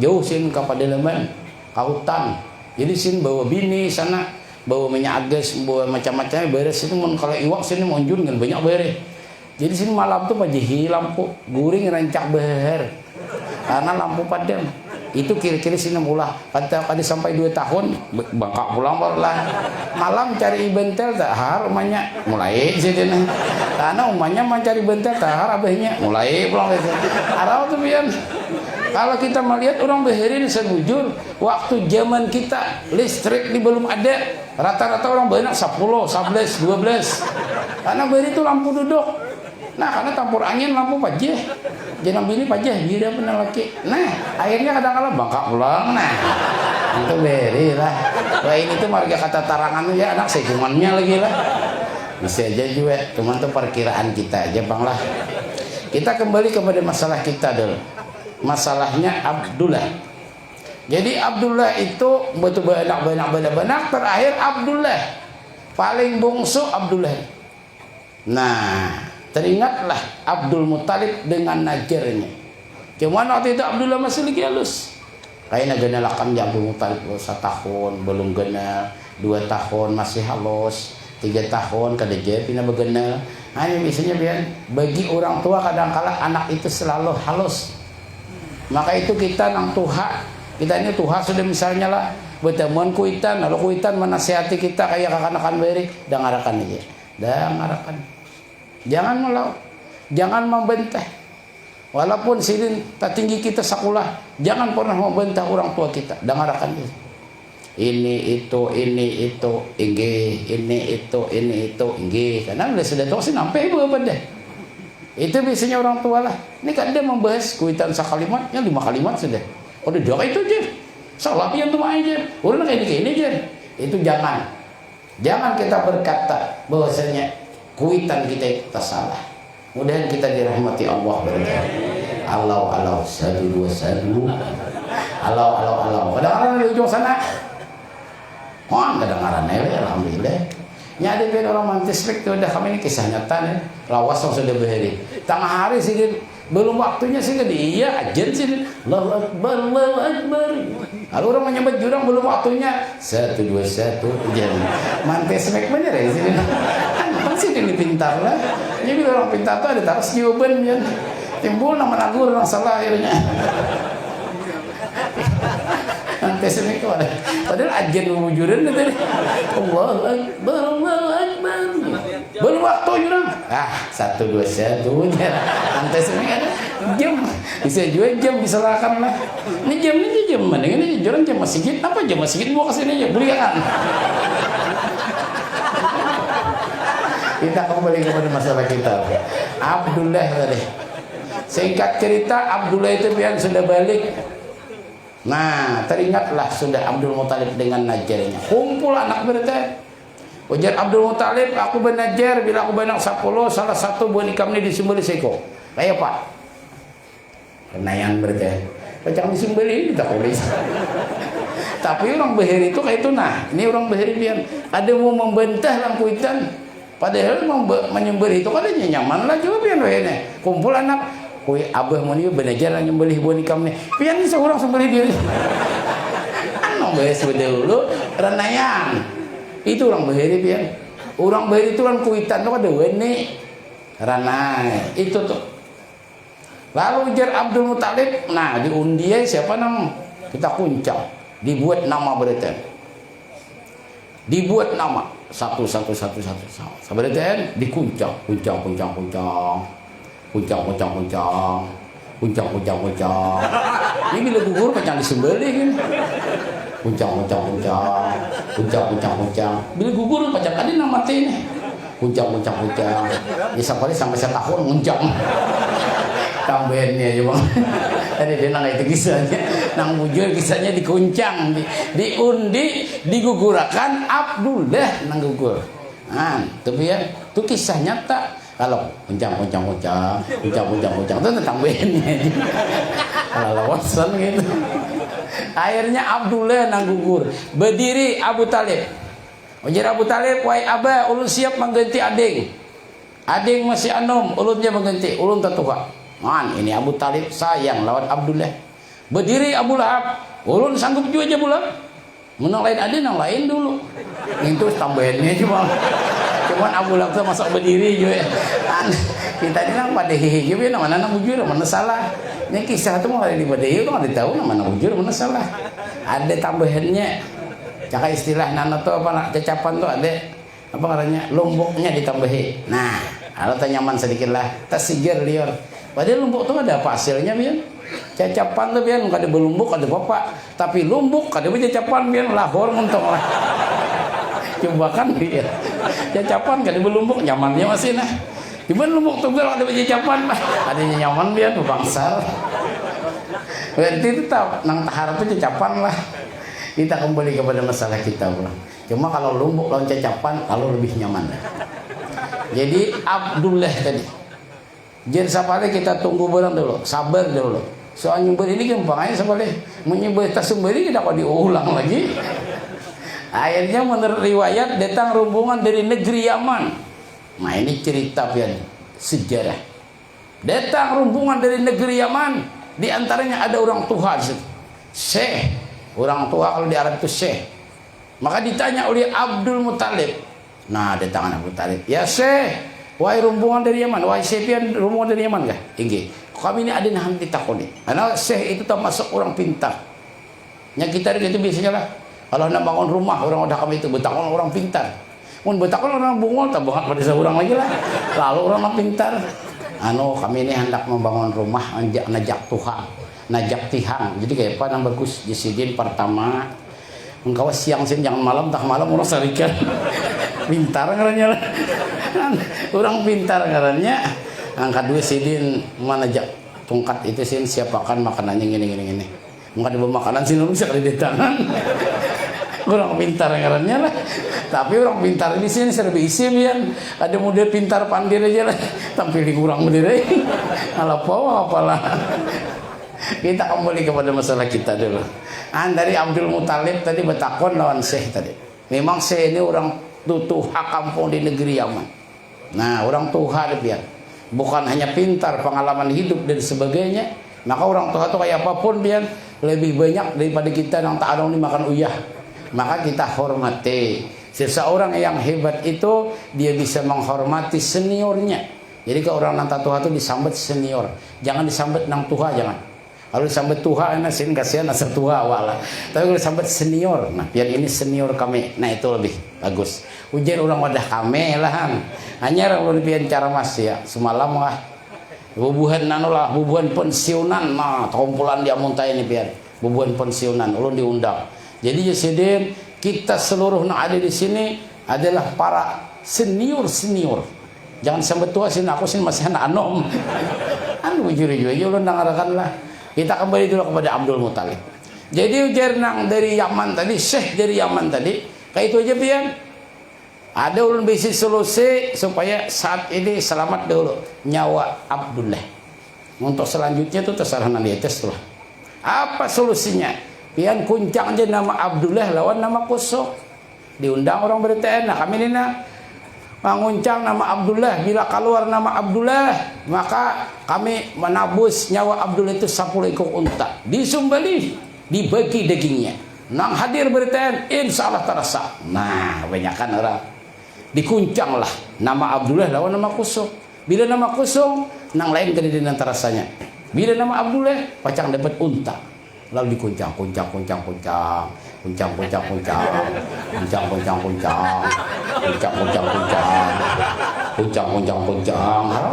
Speaker 7: jauh sih ke pedalaman, ke hutan. Jadi sih bawa bini sana, bawa minyak agas, bawa macam-macamnya beres itu. Kalau iwak sini monjun kan banyak beres. Jadi sini malam tuh pajihi lampu, guring rancak beher. Karena lampu padam. Itu kira-kira sini mula kata sampai 2 tahun bangkak pulang lah malam cari bentel tak har umanya mulai sini karena umanya mencari bentel tak har abahnya mulai pulang itu arau tuh pian. Kalau kita melihat orang beherin sebujur waktu zaman kita listrik di belum ada rata-rata orang banyak 10, 11, 12 karena beri itu lampu duduk. Nah karena campur angin lampu pajeh jenam bini pajeh dia pernah laki. Nah akhirnya kadang-kadang bangkak pulang. Nah itu beri lah. Wah ini tuh marga kata tarangan ya anak sejumannya lagi lah. Bisa aja juga cuman tuh perkiraan kita aja bang lah. Kita kembali kepada masalah kita dulu. Masalahnya Abdullah. Jadi Abdullah itu betul banyak terakhir Abdullah paling bungsu Abdullah. Nah teringatlah Abdul Muthalib dengan najarnya. Cuman waktu itu Abdullah masih lagi halus. Kayaknya genalakan Abdul Muthalib 1 tahun belum genal, 2 tahun masih halus, 3 tahun kada jadi pina begenal. Hanya biasanya bagi orang tua kadang-kala anak itu selalu halus. Maka itu kita nang tuha, kita ini tuha sudah misalnya lah bertemuan kuitan, lalu kuitan menasihati kita kayak kakak-kakak beri, dengarakan aja, dengarakan. Jangan melawan, jangan membantah. Walaupun sidin tak tinggi kita sekolah, jangan pernah membantah orang tua kita. Dengarkan itu. Ini itu, ini itu, karena sudah tahu sih nampai apa dah. Itu biasanya orang tua lah. Ini kan dia membahas kuitan sekalimat, yang 5 kalimat sudah. Oh dia itu aja. Salah yang tuh aja. Udah kayak ini aja. Itu jangan kita berkata bahwasanya kuitan kita salah. Mudah-mudahan kita dirahmati Allah berkah. Allah satu dua satu. Allah. Kadang-kadang di ujung sana. Kadang-kadang alhamdulillah. Nya ada ben orang mantis rek udah kami ini kisah nyata nih. Lawas yang sudah beri. Tengah hari sih belum waktunya sih dia ajen sih. Allahu Akbar. Lalu orang menyebut jurang belum waktunya 1 2 1 jam. Mantis rek bener ya sih. Pasti ini pintar lah. Jadi orang pintar tuh ada taruh jawaban ya. Timbul nama lagu orang salah akhirnya. Nanti sini kok ada. Padahal ajen wujudan itu. Allahu Akbar. Belum waktu jurang. 1 2 1 nanti sini ada jam. Bisa juga jam disalahkan lah. Ini jam mana? Ini jurang jam masjid. Apa jam masjid mau kesini aja belikan. Kita kembali kepada masalah kita. Abdullah tadi. Singkat cerita Abdullah itu yang sudah balik. Nah, teringatlah sudah Abdul Muthalib dengan najarnya. Kumpul anak berita. Ujar Abdul Muthalib, aku benajar bila aku benak 10, salah satu buah nikam ini disembelih seko. Kayak Pak. Kenayan berita. Jangan disembelih kita polis. Tapi orang Behir itu kayak itu nah. Ini orang Behir pian. Ada mau membantah langkuitan. Padahal menyembelih itu kan nyaman lah juga pian wehnya. Kumpul anak. Kui abah mau ni benajar nyembelih buah nikam ni. Pian ni seorang sembelih diri. Anu bahas dulu renayan. Itu orang Bahiri pian. Orang Bahiri itu kan kuitan tuh ada wene. Ranai itu tuh. Lalu ujar Abdul Muthalib, nah diundi siapa nama? Kita kuncang. Dibuat nama berita. Dibuat nama satu. Sebenarnya dikuncang. Ini bila gugur macam disembelih kan. Kuncang. Bila gugur macam tadi nama mati nih. Kuncang. Ini sampai setahun nguncang. Tambahannya aja bang. Tadi dia nang itu kisahnya, nang bujur kisahnya dikuncang, diundi, digugurakan Abdullah nang gugur. Tapi ya, itu kisah nyata. Kalau kuncang, itu tentang bandnya. Kalau lawasan gitu. Akhirnya Abdullah nang gugur. Berdiri Abu Talib. Ujar Abu Talib, wahai Abah, ulun siap mengganti ading. Ading masih anom, ulunnya mengganti, ulun tetua. Ini Abu Talib sayang lawan Abdullah. Berdiri Abu Lahab, ulun sanggup juga aja Abu Lahab. Menang lain ada, yang lain dulu. Itu tambahannya cuman Abu Lahab tuh masuk berdiri juga. Kita ini nang pada hehe juga, mana bujur, mana salah. Ini kisah tuh mau ada di Badehi, tuh ada tahu mana bujur, mana salah. Ada tambahannya. Caka istilah nana tuh apa cacapan tuh ada apa katanya lomboknya ditambahi. Nah, kalau nyaman sedikit lah, tasijir liar. Padahal lumbuk tuh ada apa hasilnya biar cacapan tuh biar nggak ada belumbuk ada apa, tapi lumbuk ada cacapan biar lahor mentong lah. Coba kan biar cacapan nggak ada belumbuk nyamannya masih nah. Cuman lumbuk tuh ada cacapan, adanya nyaman biar bangsal. Berarti itu tak nang tahar itu cacapan lah. Kita kembali kepada masalah kita bro. Cuma kalau lumbuk lawan cacapan kalau lebih nyaman. Jadi Abdullah tadi. Jangan sapale kita tunggu barang dulu, sabar dulu. Soal nyumbur ini gampang aja sapale. Menyumbur tas sumber ini tidak diulang lagi. Akhirnya menurut riwayat datang rombongan dari negeri Yaman. Nah ini cerita pian sejarah. Datang rombongan dari negeri Yaman. Di antaranya ada orang tua, Syekh. Orang tua kalau di Arab itu Syekh. Maka ditanya oleh Abdul Muthalib. Nah datang Abdul Muthalib. Ya Syekh. Wahai rombongan dari Yaman, wahai Syekh rombongan dari Yaman kah? Tinggi. Kami ini ada nahan ditakoni. Karena Syekh itu termasuk orang pintar. Yang kita itu biasanya lah. Kalau nak bangun rumah orang udah kami itu betakon orang pintar. Mun betakon orang bungol tak banget pada seorang lagi lah. Lalu orang pintar. Kami ini hendak membangun rumah najak Tuhan, najak tihang. Jadi kayak apa yang bagus di sidin pertama. Engkau siang jangan malam tak malam orang sarikan. Pintar ngarannya lah. Orang pintar ngarannya. Angkat dua sidin manajak tungkat itu sin siapakan makanannya gini. Maka di makanan sin bisa kali di tangan. Orang pintar ngarannya lah. Tapi orang pintar di sini serba isim ya. Ada model pintar pandir aja lah. Tampil kurang berdiri. Kalau apalah. Kita kembali kepada masalah kita dulu. Dari Abdul Muthalib tadi betakon lawan Syekh tadi. Memang Syekh ini orang tuha kampung di negeri Yaman. Nah, orang tuha dia bukan hanya pintar, pengalaman hidup dan sebagainya. Maka orang tuha itu kayak apapun dia lebih banyak daripada kita yang tak ada dimakan uyah. Maka kita hormati. Seseorang yang hebat itu dia bisa menghormati seniornya. Jadi kalau orang nang tuha itu disambut senior. Jangan disambut nang tuha, jangan. Kalau disambut tuha, sin kasihan asal tuha wala. Tapi kalau disambut senior, nah biar ini senior kami, nah itu lebih bagus. Ujian orang wadah kami lah, hanya orang lebih cara mas ya. Semalam lah, bubuhan nanulah, bubuhan pensiunan, nah kumpulan dia muntah ini biar bubuhan pensiunan, ulun diundang. Jadi Yesidin, kita seluruh yang ada di sini adalah para senior. Jangan sambut tua sin aku sin masih anak anom. Jujur-jujur, ulun dengarkan lah. Kita kembali dulu kepada Abdul Muthalib. Jadi ujar nang dari Yaman tadi, Syekh dari Yaman tadi, kayak itu aja pian. Ada ulun bisi solusi supaya saat ini selamat dulu nyawa Abdullah. Untuk selanjutnya itu terserah nanti atas lah. Apa solusinya? Pian kuncang aja nama Abdullah lawan nama kosong. Diundang orang berita, nah kami ini menguncang nama Abdullah. Bila keluar nama Abdullah, maka kami menabus nyawa Abdullah itu 10 ekor unta. Disumbali, dibagi dagingnya. nang hadir beritaan insya Allah terasa. Nah kebanyakan orang dikuncang lah nama Abdullah lawan nama kosong. Bila nama kosong nang lain kedidin terasanya. Bila nama Abdullah pacang dapat unta lalu dikuncang harap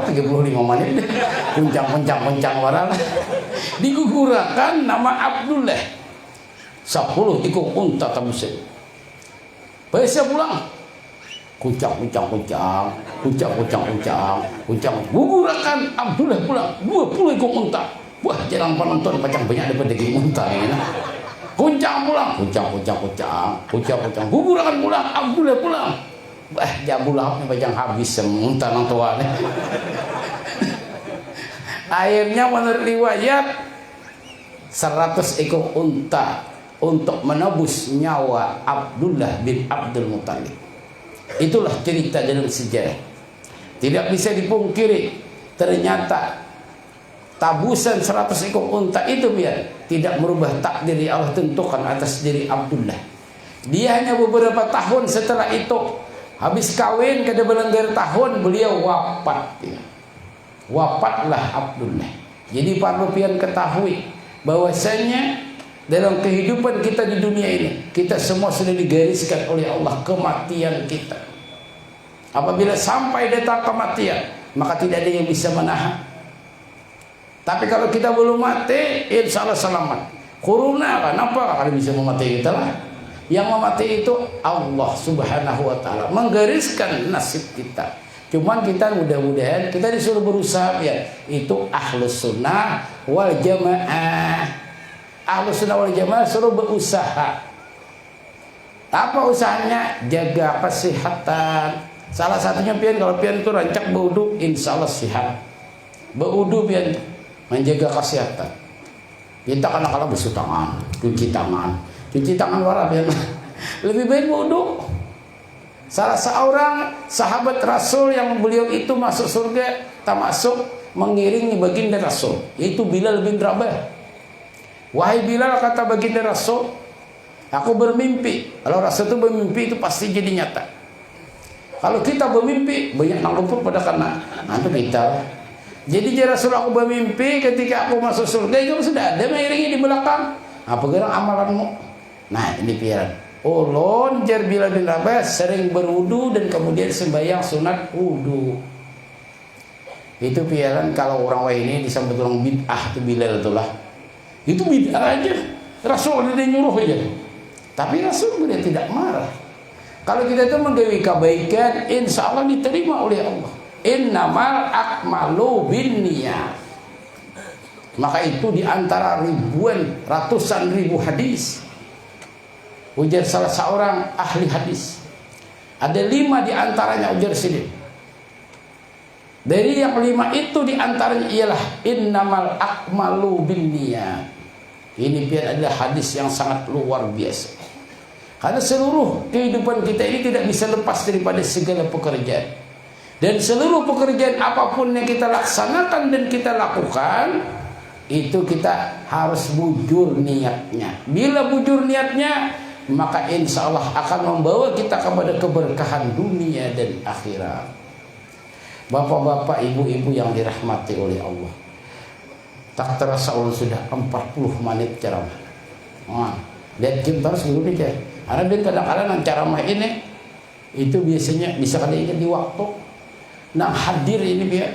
Speaker 7: 35 menit kuncang waral digugurakan nama Abdullah 10 ikut unta tabusin biasa pulang kuncang gugurakan Abdullah pulang 20 ikut unta. Wah, jarang penonton pacang banyak dapat daging unta ya. Kuncang pulang, gugurakan pulang, Abdullah pulang. Wah, jabulah pacang habis unta nang tua. Akhirnya menurut riwayat 100 ekor unta untuk menebus nyawa Abdullah bin Abdul Muttalib. Itulah cerita dalam sejarah. Tidak bisa dipungkiri, ternyata tabusan 100 ekor unta itu biar tidak merubah takdir yang Allah tentukan atas diri Abdullah. Dia hanya beberapa tahun setelah itu habis kawin kada belenggar tahun beliau wafat. Wafatlah Abdullah. Jadi perlu pian ketahui bahwasanya dalam kehidupan kita di dunia ini kita semua sudah digariskan oleh Allah kematian kita. Apabila sampai datang kematian maka tidak ada yang bisa menahan. Tapi kalau kita belum mati, insya Allah selamat. Corona kenapa? Kalau bisa memati kita lah. Yang memati itu Allah Subhanahu Wa Taala menggariskan nasib kita. Cuman kita mudah-mudahan kita disuruh berusaha ya. Itu ahlus sunnah wal jamaah. Ahlus sunnah wal jamaah suruh berusaha. Apa usahanya? Jaga kesehatan. Salah satunya pian kalau pian itu rancak berwudu, insya Allah sehat. Berwudu pian menjaga kesehatan. Kita kadang-kadang basuh tangan, cuci tangan warah biar lebih baik wudu. Salah seorang sahabat Rasul yang beliau itu masuk surga tak masuk mengiringi baginda Rasul, yaitu Bilal bin Rabah. Wahai Bilal, kata baginda Rasul, aku bermimpi. Kalau Rasul itu bermimpi itu pasti jadi nyata. Kalau kita bermimpi banyak yang luput pada karena nanti kita. Jadi Rasul aku bermimpi ketika aku masuk surga itu sudah ada mengiringi di belakang. Apa gerak amalanmu? Nah ini pikiran. Ulun jar Bilal bin Rabah sering berwudu dan kemudian sembahyang sunat wudu. Itu pikiran kalau orang ini disambut orang bid'ah itu Bilal itulah. Itu bid'ah aja. Rasul dia nyuruh aja. Tapi Rasul dia tidak marah. Kalau kita itu menggawi kebaikan, insya Allah diterima oleh Allah. Innamal akmalu binniyat. Maka itu diantara ribuan, ratusan ribu hadis. Ujar salah seorang ahli hadis. Ada 5 diantaranya ujar sini. Dari yang 5 itu diantaranya ialah innamal akmalu binniyat. Ini biar adalah hadis yang sangat luar biasa. Karena seluruh kehidupan kita ini tidak bisa lepas daripada segala pekerjaan. Dan seluruh pekerjaan apapun yang kita laksanakan dan kita lakukan, itu kita harus bujur niatnya. Bila bujur niatnya, maka insya Allah akan membawa kita kepada keberkahan dunia dan akhirat. Bapak-bapak, ibu-ibu yang dirahmati oleh Allah, tak terasa Allah sudah 40 menit ceramah. Lihat jam terus dulu aja. Karena dia kadang-kadang ceramah ini itu biasanya bisa kalian ingat di waktu. Nah hadir ini biar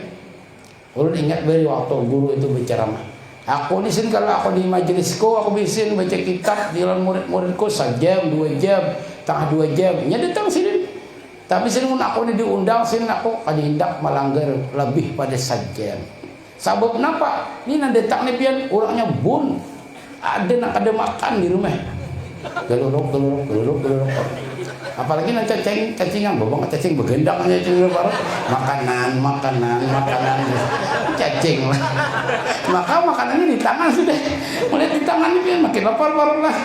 Speaker 7: ulun ingat dari waktu guru itu berceramah. Aku di sini kalau aku di majelisku aku bisa baca kitab di dalam murid-muridku 1 jam, 2 jam, tengah 2 jam. Nya datang sini. Tapi sini aku ini diundang sini aku kadindak melanggar lebih pada 1 jam. Sebab kenapa? Ini nak datang nih pian orangnya bun. Ada makan di rumah. Geluruk. Apalagi nanti cacingan, bobong cacing begendang aja cuma baru makanan cacing lah. Maka makanannya di tangan sudah, mulai di tangan ini makin lapar baru lah.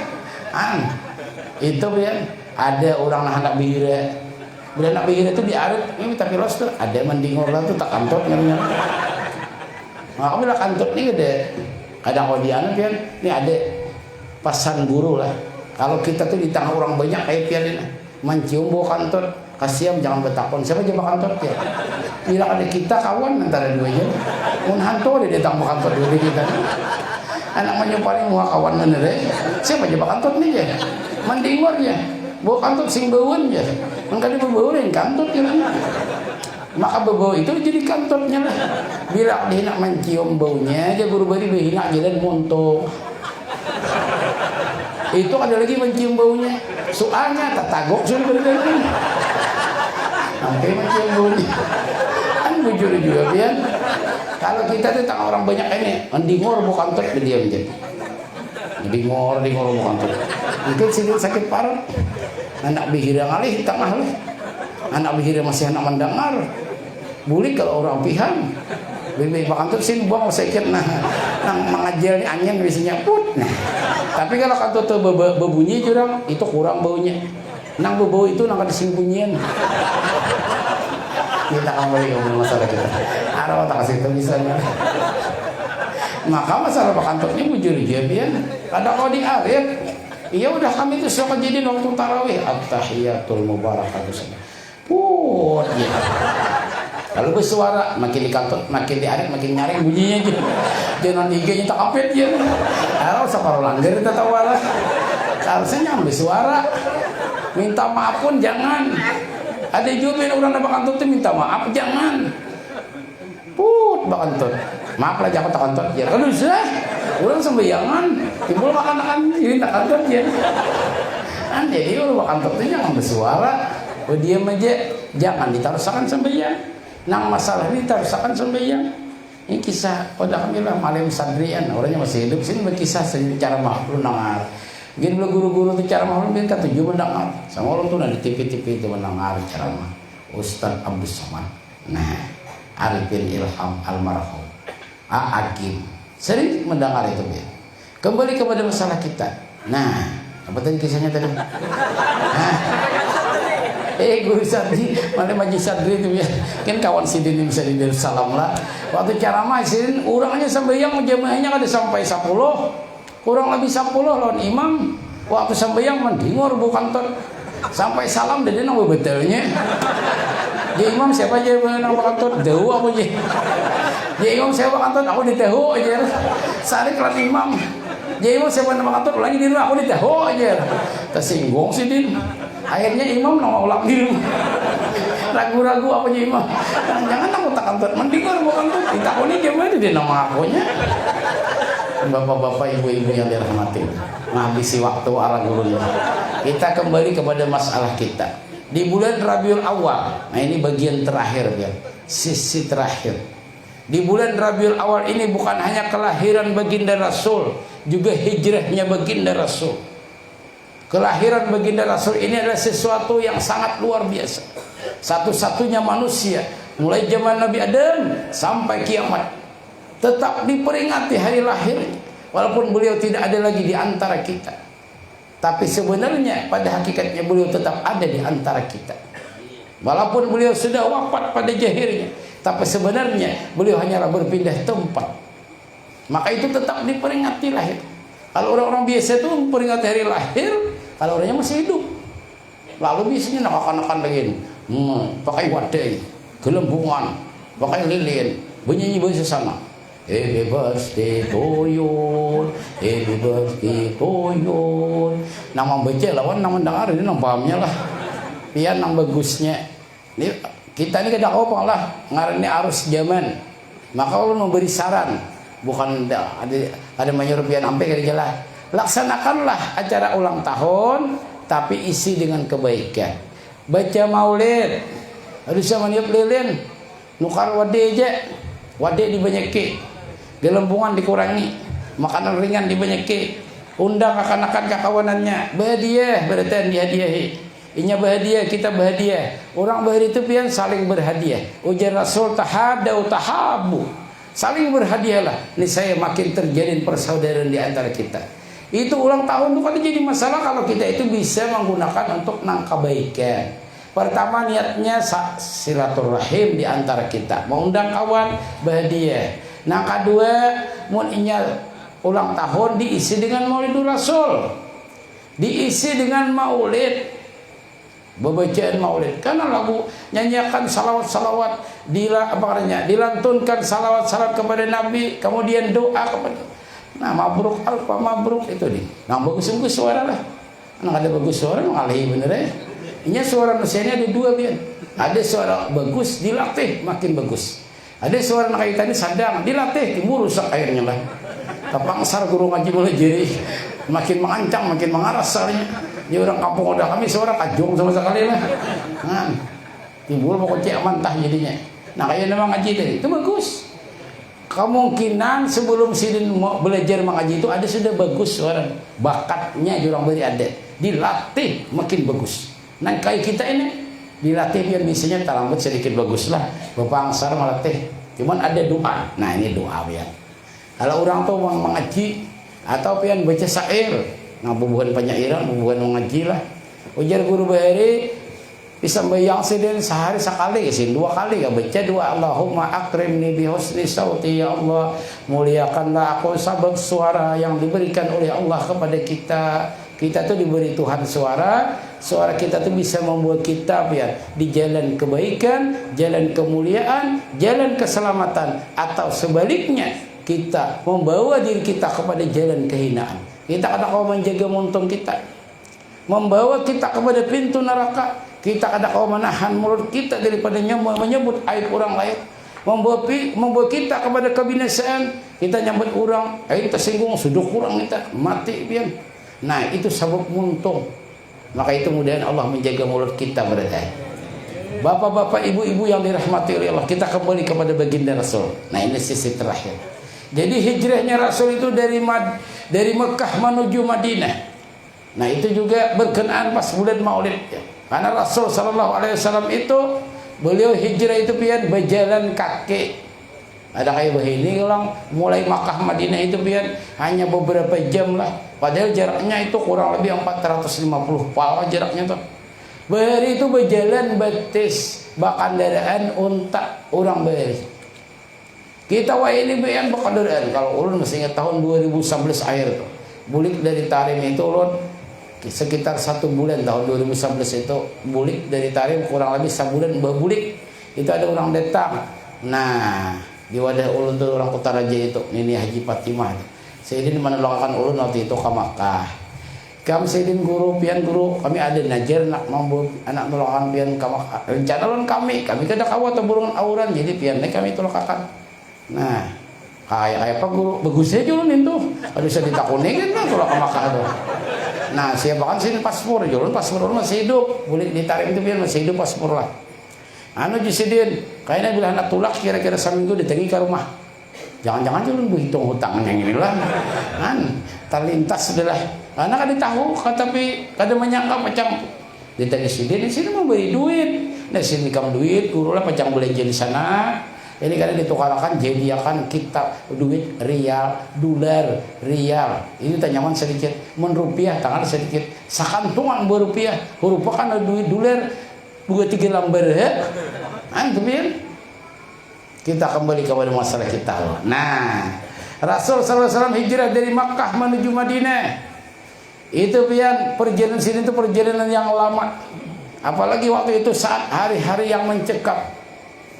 Speaker 7: Itu ya ada orang anak bihira, bila anak bihira itu diarit, ini tapi los tuh ada mendingor lah tuh tak kantot nyamnya. Maka bila kantot ini ada kadang kodian pian, ini ada pasan guru lah. Kalau kita tuh di tengah orang banyak kayak pialin mencium bau kantut, kasihan jangan bertakon siapa aja kantut ya. Bila ada kita kawan antara dua aja. Mun hantu dia datang kantut dulu kita. Anak manyo paling mau kawan bener siapa aja kantut nih ya. Mandingor ya. Bau kantut sing bauan ya. Mangka dia bauin kantut ya. Maka bau itu jadi kantutnya lah. Bila dia nak mencium baunya, dia guru bari behina jalan montok. Itu ada lagi mencium baunya. Soalnya tatagok sudah berdiri. Sampai mencium baunya. Kan bujur juga pian. Kalau kita tuh tengah orang banyak ini, mendingor bau kantut diam aja. Dingor bau kantut. Itu sedikit sakit parah. Anak bihira ngalih tengah lah. Anak bihira masih anak mendengar. Bulik kalau orang pihan. Bebek kantut sih buang sakit nah mengajar angin biasanya put. Nah. Tapi kalau kantut tuh berbunyi jurang itu kurang baunya. Nang bau itu nang ada sembunyian. Kita kembali ngomong masalah kita. Arah tak kasih itu misalnya. Maka masalah kantutnya bujur dia pian. Kadang kalau di akhir, iya udah kami itu suka jadi waktu tarawih at-tahiyatul mubarakatuh. Put ya. Kalau bersuara makin dikantut, makin diarik, makin nyaring bunyinya aja. Jangan IG-nya tak kapit ya. Kalau separuh langgar kita tahu lah. Harusnya jangan bersuara. Minta maaf pun jangan. Ada juga yang orang dapat kantut itu minta maaf jangan. Put bakantut. Maaf lah jangan tak kantut ya. Kalau sudah orang sembayangan timbul makan ini tak kantut ya. Jadi orang bakantut itu jangan bersuara. Diam aja, jangan ditaruhkan sembahyang. Nang masalah ini taruhkan sembahyang. Ini kisah pada kami lah Malim Sadrian, orangnya masih hidup sini berkisah secara makhluk nangar. Gini guru-guru itu cara makhluk dia ketujuh mendengar. Sama orang tuh di TV-TV itu mendengar ceramah Ustaz Abdus Somad. Nah, Arifin Ilham almarhum Agim sering mendengar itu ya. Kembali kepada masalah kita. Nah, apa tadi kisahnya tadi? Guru Sadri, mana Maji Sadri itu ya, kan kawan Sidin bisa di Darussalam lah. Waktu ceramah Sidin, orangnya sembahyang jamaahnya ada sampai 10, kurang lebih 10 lawan imam. Waktu sembahyang mendingor bukan ter, sampai salam dari nang betelnya. Dia imam siapa aja nang kantor, jauh apa aja. Dia imam siapa kantor, aku di tahu aja. Sari kelas imam. Dia imam siapa nang kantor, lagi di rumah aku di tahu aja. Tersinggung Sidin. Akhirnya imam nggak ulang di rumah. Ragu-ragu apa aja imam. Jangan aku tak kantor, mendingan bukan tuh. Ditakoni dia mana dia nama akunya. Bapak-bapak, ibu-ibu yang dirahmati, menghabisi waktu arah gurunya. Kita kembali kepada masalah kita. Di bulan Rabiul Awal, nah ini bagian terakhir ya, sisi terakhir. Di bulan Rabiul Awal ini bukan hanya kelahiran baginda Rasul, juga hijrahnya baginda Rasul. Kelahiran baginda Rasul ini adalah sesuatu yang sangat luar biasa. Satu-satunya manusia mulai zaman Nabi Adam sampai kiamat tetap diperingati hari lahir, walaupun beliau tidak ada lagi di antara kita. Tapi sebenarnya pada hakikatnya beliau tetap ada di antara kita. Walaupun beliau sudah wafat pada zahirnya, tapi sebenarnya beliau hanyalah berpindah tempat. Maka itu tetap diperingati lahir. Kalau orang-orang biasa itu memperingati hari lahir, kalau orangnya masih hidup. Lalu biasanya anak-anak begini, pakai wadai, gelembungan, pakai lilin, bernyanyi bahasa sana. Happy birthday to you, happy birthday to you. Nama baca lawan nama dengar ini nama pahamnya lah. Pian nang bagusnya. Ini kita ini kada apa lah, ngarani arus zaman. Maka Allah memberi saran, bukan ada menyuruh pian sampai kada jelas. Laksanakanlah acara ulang tahun tapi isi dengan kebaikan. Baca maulid, harusnya maniup lilin, nukar wade aja, wade dibanyaki, gelembungan dikurangi, makanan ringan dibanyaki, undang akan-akan kakawanannya, berhadiah, berarti dihadiahi. Inya berhadiah, kita berhadiah. Orang berhadiah itu pian saling berhadiah. Ujar Rasul tahadau tahabu. Saling berhadiahlah. Ini saya makin terjalin persaudaraan di antara kita. Itu ulang tahun itu kan jadi masalah kalau kita itu bisa menggunakan untuk nang kebaikan. Pertama niatnya silaturahim di antara kita, mengundang kawan berhadiah. Nah kedua, mun inya ulang tahun diisi dengan Maulidul Rasul. diisi dengan maulid, bacaan maulid. Karena lagu nyanyikan salawat-salawat, dilantunkan salawat-salawat kepada Nabi, kemudian doa kepada. Nah, mabruk alfa mabruk itu nih. Nah, bagus-bagus suara lah. Nah, ada bagus suara ngalahi bener ya. Ini suara mesinnya ada dua biar. Ada suara bagus dilatih makin bagus. Ada suara nak kaitannya sadang dilatih timbul rusak airnya lah. Kepangsar guru ngaji boleh jadi makin mengancam makin mengaras soalnya. Dia orang kampung udah kami suara kajong sama sekali lah. Nah, timbul pokoknya mantah jadinya. Nah, kayak nama ngaji tadi itu bagus. Kemungkinan sebelum sidin belajar mengaji itu ada sudah bagus suara, bakatnya jurang beri ada, dilatih makin bagus. Nah, kayak kita ini dilatih biar misalnya terlambat sedikit bagus lah. Bapak angsar melatih, cuman ada doa. Nah, ini doa ya. Kalau orang tuh mengaji atau pian baca syair, nah bubuhan penyairan, bubuhan mengaji lah. Ujar guru bahari bisa bayang sidin sehari sekali, sin dua kali ya baca dua Allahumma akrimni bi husni sauti, ya Allah muliakanlah aku sebab suara yang diberikan oleh Allah kepada kita. Kita tuh diberi Tuhan suara kita tuh bisa membuat kita ya di jalan kebaikan, jalan kemuliaan, jalan keselamatan, atau sebaliknya kita membawa diri kita kepada jalan kehinaan. Kita kadang kau menjaga muntung kita, membawa kita kepada pintu neraka. Kita kadang kau menahan mulut kita daripada menyebut aib orang lain, membawa kita kepada kebinasaan. Kita nyambut orang, aib tersinggung, sudah kurang kita mati pian. Nah, itu sebab muntung. Maka itu mudahan Allah menjaga mulut kita berada. Bapak-bapak, ibu-ibu yang dirahmati oleh Allah, kita kembali kepada baginda Rasul. Nah, ini sisi terakhir. Jadi hijrahnya Rasul itu dari Mekah menuju Madinah. Nah, itu juga berkenaan pas bulan Maulid ya. Karena Rasul sallallahu alaihi wasallam itu beliau hijrah itu pian berjalan kaki. Ada kayak begini orang mulai Makkah Madinah itu pian hanya beberapa jam lah. Padahal jaraknya itu kurang lebih 450 pal jaraknya tuh. Bahari itu berjalan betis, bakandaraan unta orang bahari. Kita wah ini pian bakandaraan. Kalau ulun masih ingat tahun 2011 akhir tuh. Bulik dari Tarim itu ulun sekitar 1 bulan tahun 2011 itu bulik dari Tarim kurang lebih sebulan bulik itu ada orang datang. Nah, di wadah ulun tuh orang Kota Raja itu Nini Haji Fatimah. Sayyidin menolongkan ulun waktu itu ke Makkah. Kami Sayyidin guru pian guru kami ada najar nak mampu anak menolongkan pian ke Makkah. Rencana ulun kami kada kawat burungan auran jadi pian kami tolakakan. Nah, kayak apa guru bagusnya ulun itu. Ada bisa ditakuni kan kalau ke Makkah tuh. Nah, siapa kan sini paspor, ulun paspor ulun masih hidup. Boleh ditarik itu pian masih hidup paspor lah. Anu jisidin, kayaknya bila anak tulak kira-kira seminggu ditangi ke rumah. Jangan-jangan ulun berhitung hutang yang ini lah. Kan terlintas sudah lah. Karena kan tahu tapi kada menyangka pacang ditangi sidin di sini mau beri duit. Nah, sini kamu duit, guru lah pacang belanja di sana. Ini kadang ditukarkan jadiakan kita duit rial, dolar, rial. Ini tanyaman sedikit, menrupiah tangan sedikit. Sakantungan berupiah, huruf kan duit dolar 2-3 lembar ya. Antum biar kita kembali kepada masalah kita. Nah, Rasul SAW hijrah dari Makkah menuju Madinah. Itu pian perjalanan sini itu perjalanan yang lama. Apalagi waktu itu saat hari-hari yang mencekam.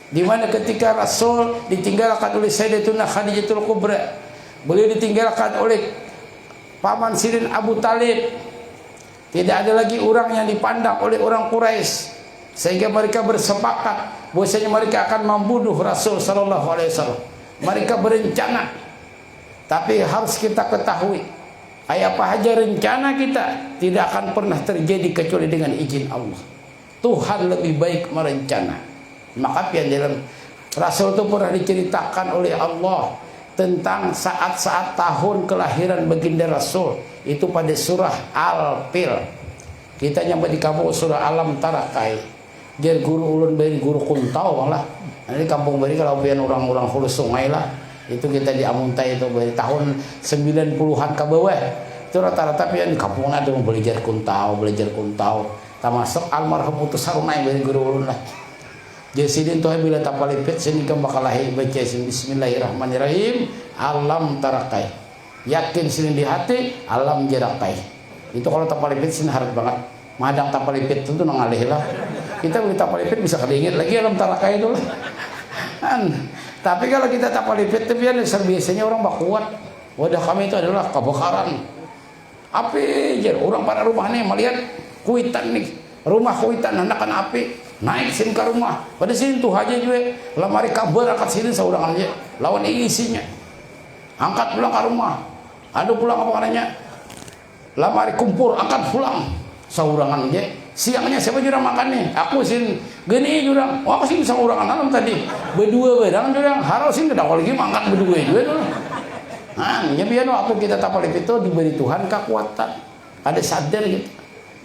Speaker 7: Di mana ketika Rasul ditinggalkan oleh Sayyidatuna Khadijatul Kubra, beliau ditinggalkan oleh paman Sirin Abu Talib. Tidak ada lagi orang yang dipandang oleh orang Quraisy, sehingga mereka bersepakat bahwasanya mereka akan membunuh Rasul sallallahu alaihi wasallam. Mereka berencana, tapi harus kita ketahui, apa aja rencana kita tidak akan pernah terjadi kecuali dengan izin Allah. Tuhan lebih baik merencana. Maka pian dalam Rasul itu pernah diceritakan oleh Allah tentang saat-saat tahun kelahiran baginda Rasul itu pada surah Al-Fil. Kita nyampe di kampung surah Alam Tarakai. Jadi guru ulun beri guru kuntau lah. Nanti kampung beri kalau pian orang-orang hulu sungai lah. Itu kita di Amuntai itu beri tahun 90-an ke bawah. Itu rata-rata pian di kampung ada mau belajar kuntau. Termasuk almarhum Utus Sarunai beri guru ulun lah. Jadi sidin tuh bila tak palipit sini kan bakal lahir baca Bismillahirrahmanirrahim. Alam tarakai. Yakin sini di hati alam jarakai. Itu kalau tapalipit sih harap banget. Madang tapalipit itu nangalih lah. Kita beli tapalipit bisa kedingin lagi alam taraka itu lah. Tapi kalau kita tapalipit itu biasanya orang bak kuat. Wadah kami itu adalah kebakaran. Api jer orang pada rumah nih melihat kuitan nih. Rumah kuitan hendakan api. Naik sin ke rumah. Pada sini tuh aja juga. Lamari kabar angkat sini seorang aja. Lawan isinya. Angkat pulang ke rumah. Aduh pulang apa katanya? Lamari kumpul angkat pulang. Saurangan aja. Siangnya siapa jurang makan nih? Aku sin gini jurang. Wah aku sin saurangan alam tadi. Berdua bedang jurang. Harus sin kedakol lagi mangkat berdua juga dulu. Nah, biar waktu kita tapalip itu diberi Tuhan kekuatan. Ada sadar gitu.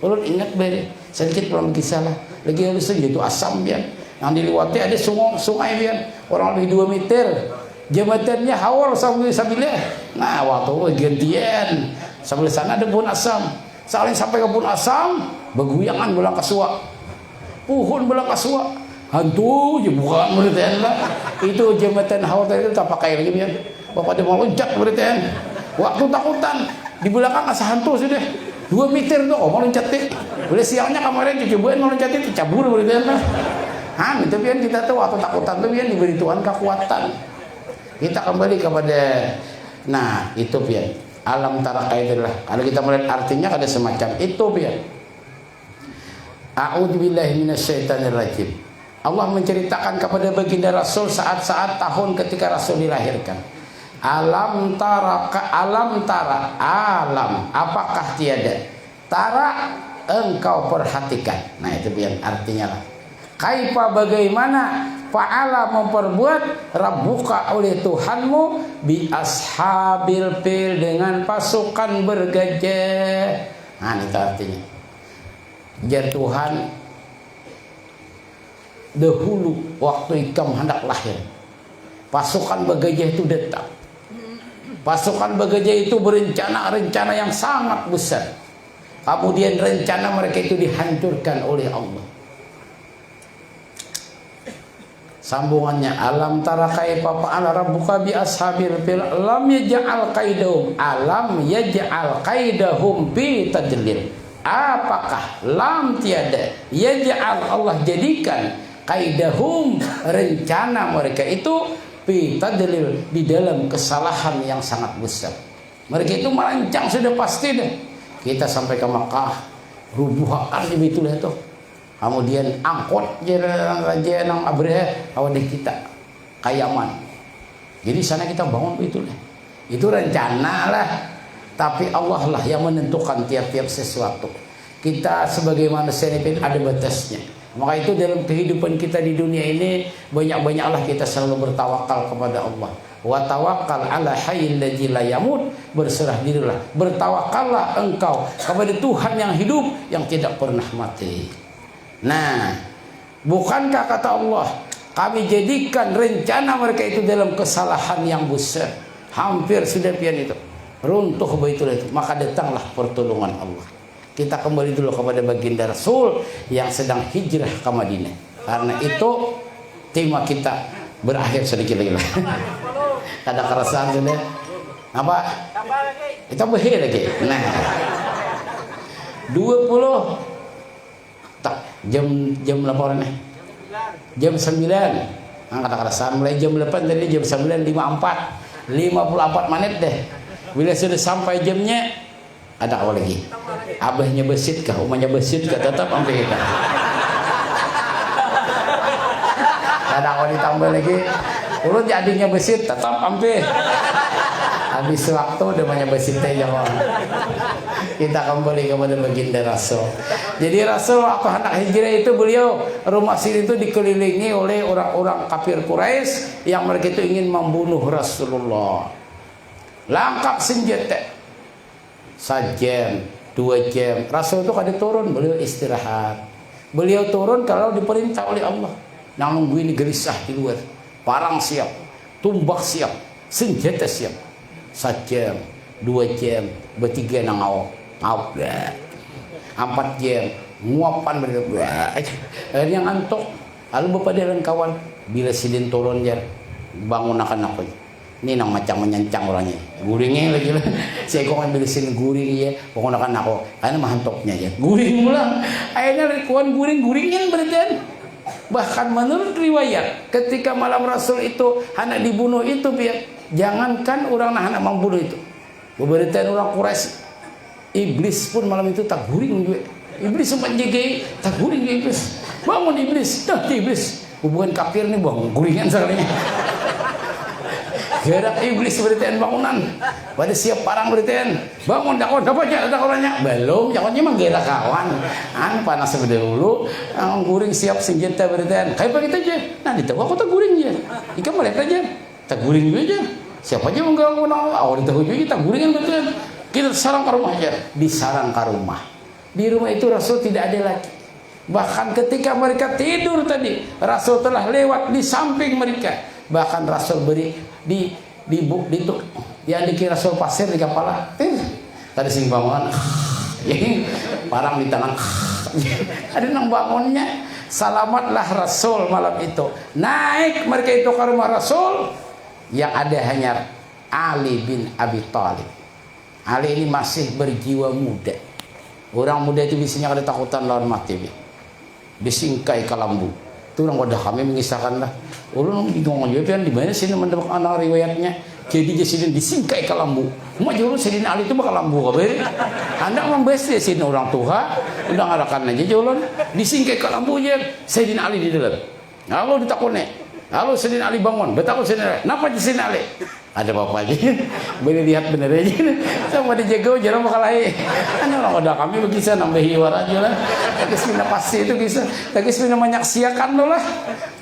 Speaker 7: Ulun ingat beri sedikit pulang kisah lah. Lagi halus gitu asam biar. Yang dilewati ada sungai biar. Orang lebih 2 meter. Jembatannya hawal sambil. Nah waktu gantian. Sambil sana ada pohon asam. Saling sampai ke pohon asam, beguyangan belang kasua. Pohon belang kasua. Hantu je bukan beriten lah. Itu jembatan hawal tadi itu tak pakai lagi biar. Bapak dia mau loncat beriten. Waktu takutan di belakang asa hantu sudah 2 meter tuh mau loncat deh. Boleh siangnya kemarin cobain mau loncat itu cabur beriten lah. Itu biar kita tahu waktu takutan tuh biar diberi Tuhan kekuatan. Kita kembali kepada itu biar alam taraka itulah. Kalau kita melihat artinya ada semacam itu biar. A'udzubillahi minasyaitonirrajim. Allah menceritakan kepada baginda Rasul saat-saat tahun ketika Rasul dilahirkan. Alam apakah tiada tara engkau perhatikan. Nah itu biar artinya lah. Kaifa bagaimana fa'ala memperbuat rabbuka oleh Tuhanmu bi ashabil fil dengan pasukan bergajah. Nah itu artinya. Jar Tuhan dahulu waktu ikam hendak lahir pasukan bergajah itu datang. Pasukan bergajah itu berencana yang sangat besar. Kemudian rencana mereka itu dihancurkan oleh Allah. Sambungannya alam tara kaifa fa'ala rabbuka bi ashabil fil lam yaj'al qaidahum fi tadlil. Apakah lam tiada yaj'al Allah jadikan qaidahum rencana mereka itu fi tadlil di dalam kesalahan yang sangat besar. Mereka itu merancang sudah pasti deh. Kita sampai ke Makkah rubuhan di Baitullah itu. Kemudian angkot raja nang Abraha awal kita Kayaman. Jadi sana kita bangun Baitullah. Itu rencana lah. Tapi Allah lah yang menentukan tiap-tiap sesuatu. Kita sebagai manusia ini ada batasnya. Maka itu dalam kehidupan kita di dunia ini banyak-banyaklah kita selalu bertawakal kepada Allah. Wa tawakkal ala hayyil ladzi la yamut. Berserah dirilah, bertawakallah engkau kepada Tuhan yang hidup yang tidak pernah mati. Nah, bukankah kata Allah, kami jadikan rencana mereka itu dalam kesalahan yang besar. Hampir sudah pian itu runtuh Baitullah itu. Maka datanglah pertolongan Allah. Kita kembali dulu kepada baginda Rasul yang sedang hijrah ke Madinah. Karena itu tema kita berakhir sedikit lagi lah. Ada keresahan sudah. Apa? Kita bahir lagi. Nah, 20 tak jam laporan nih. Jam 9. Angkat keresahan mulai jam 8 tadi jam 9.54. 54 menit deh. Bila sudah sampai jamnya ada apa lagi? Abahnya besit kah? Umahnya besit kah? Tetap sampai kita. Ada apa ditambah lagi? Urut jadinya besit tetap sampai. Habis waktu udah banyak besit aja. Kita kembali kepada baginda Rasul. Jadi Rasul waktu hendak hijrah itu beliau rumah sini itu dikelilingi oleh orang-orang kafir Quraisy yang mereka itu ingin membunuh Rasulullah. Lengkap senjata. 1 jam, 2 jam. Rasul itu kada turun, beliau istirahat. Beliau turun kalau diperintah oleh Allah. Yang nungguin gelisah di luar. Parang siap, tumbak siap, senjata siap. 1 jam, 2 jam, bertiga nang awak. 4 jam, nguapan mereka. Akhirnya ngantuk. Lalu bapak dia dan kawan, bila sidin turun jar, bangun akan apa? Ini nang macam menyancang orangnya. Guringnya lagi lah. Saya kok ambil sini guring ya. Pokoknya kan aku karena mahantoknya aja. Guring ulang. Akhirnya kuan guringnya berarti. Bahkan menurut riwayat ketika malam Rasul itu hendak dibunuh itu jangankan orang nak membunuh itu. Beberitaan orang Quraisy. Iblis pun malam itu tak guring juga. Iblis sempat jaga tak guring iblis. Bangun iblis. Dah iblis. Hubungan kafir nih bangun guringan sekalinya. Gerak iblis beritain bangunan. Pada siap parang beritain. Bangun dakon dapatnya dakonnya. Belum, dakonnya mah gerak kawan. Panas sebeda dulu. Guring siap senjata beritain. Kayak begitu aja. Nah, ditahu aku tak guring aja. Ikan mereka aja. Tak guring juga aja. Siapa aja mengganggu awal ditahu juga tak guringan beritain. Kita sarang ke rumah aja. Disarang ke rumah. Di rumah itu Rasul tidak ada lagi. Bahkan ketika mereka tidur tadi, Rasul telah lewat di samping mereka. Bahkan Rasul beri yang dikira Rasul pasir di kepala. Tadi sing bangunan, parang di tangan. Ada nang bangunnya. Salamatlah Rasul malam itu. Naik mereka itu ke rumah Rasul. Yang ada hanya Ali bin Abi Thalib. Ali ini masih berjiwa muda. Orang muda itu biasanya ada takutan lawan mati. Disingkai kalambu. Itu orang wadah kami mengisahkan lah. Ulun bingung aja di mana sini mendebak anak riwayatnya. Jadi dia sini disingkai kalambu. Mak juru Sayyidina Ali itu bakal lambu kabe. Anda membahas dia sini orang tua. Udah ngarakan aja julun. Disingkai kalambu aja Sayyidina Ali di dalam. Lalu ditakone. Lalu Sayyidina Ali bangun. Betakun Sayyidina Ali. Kenapa Sayyidina Ali? Ada apa aja. Boleh lihat bener aja. Sama dijaga jarang bakal lain. Kan orang udah kami begitu nambah hiwar aja lah. Takis mina pasti itu bisa. Takis mina menyaksiakan lo lah.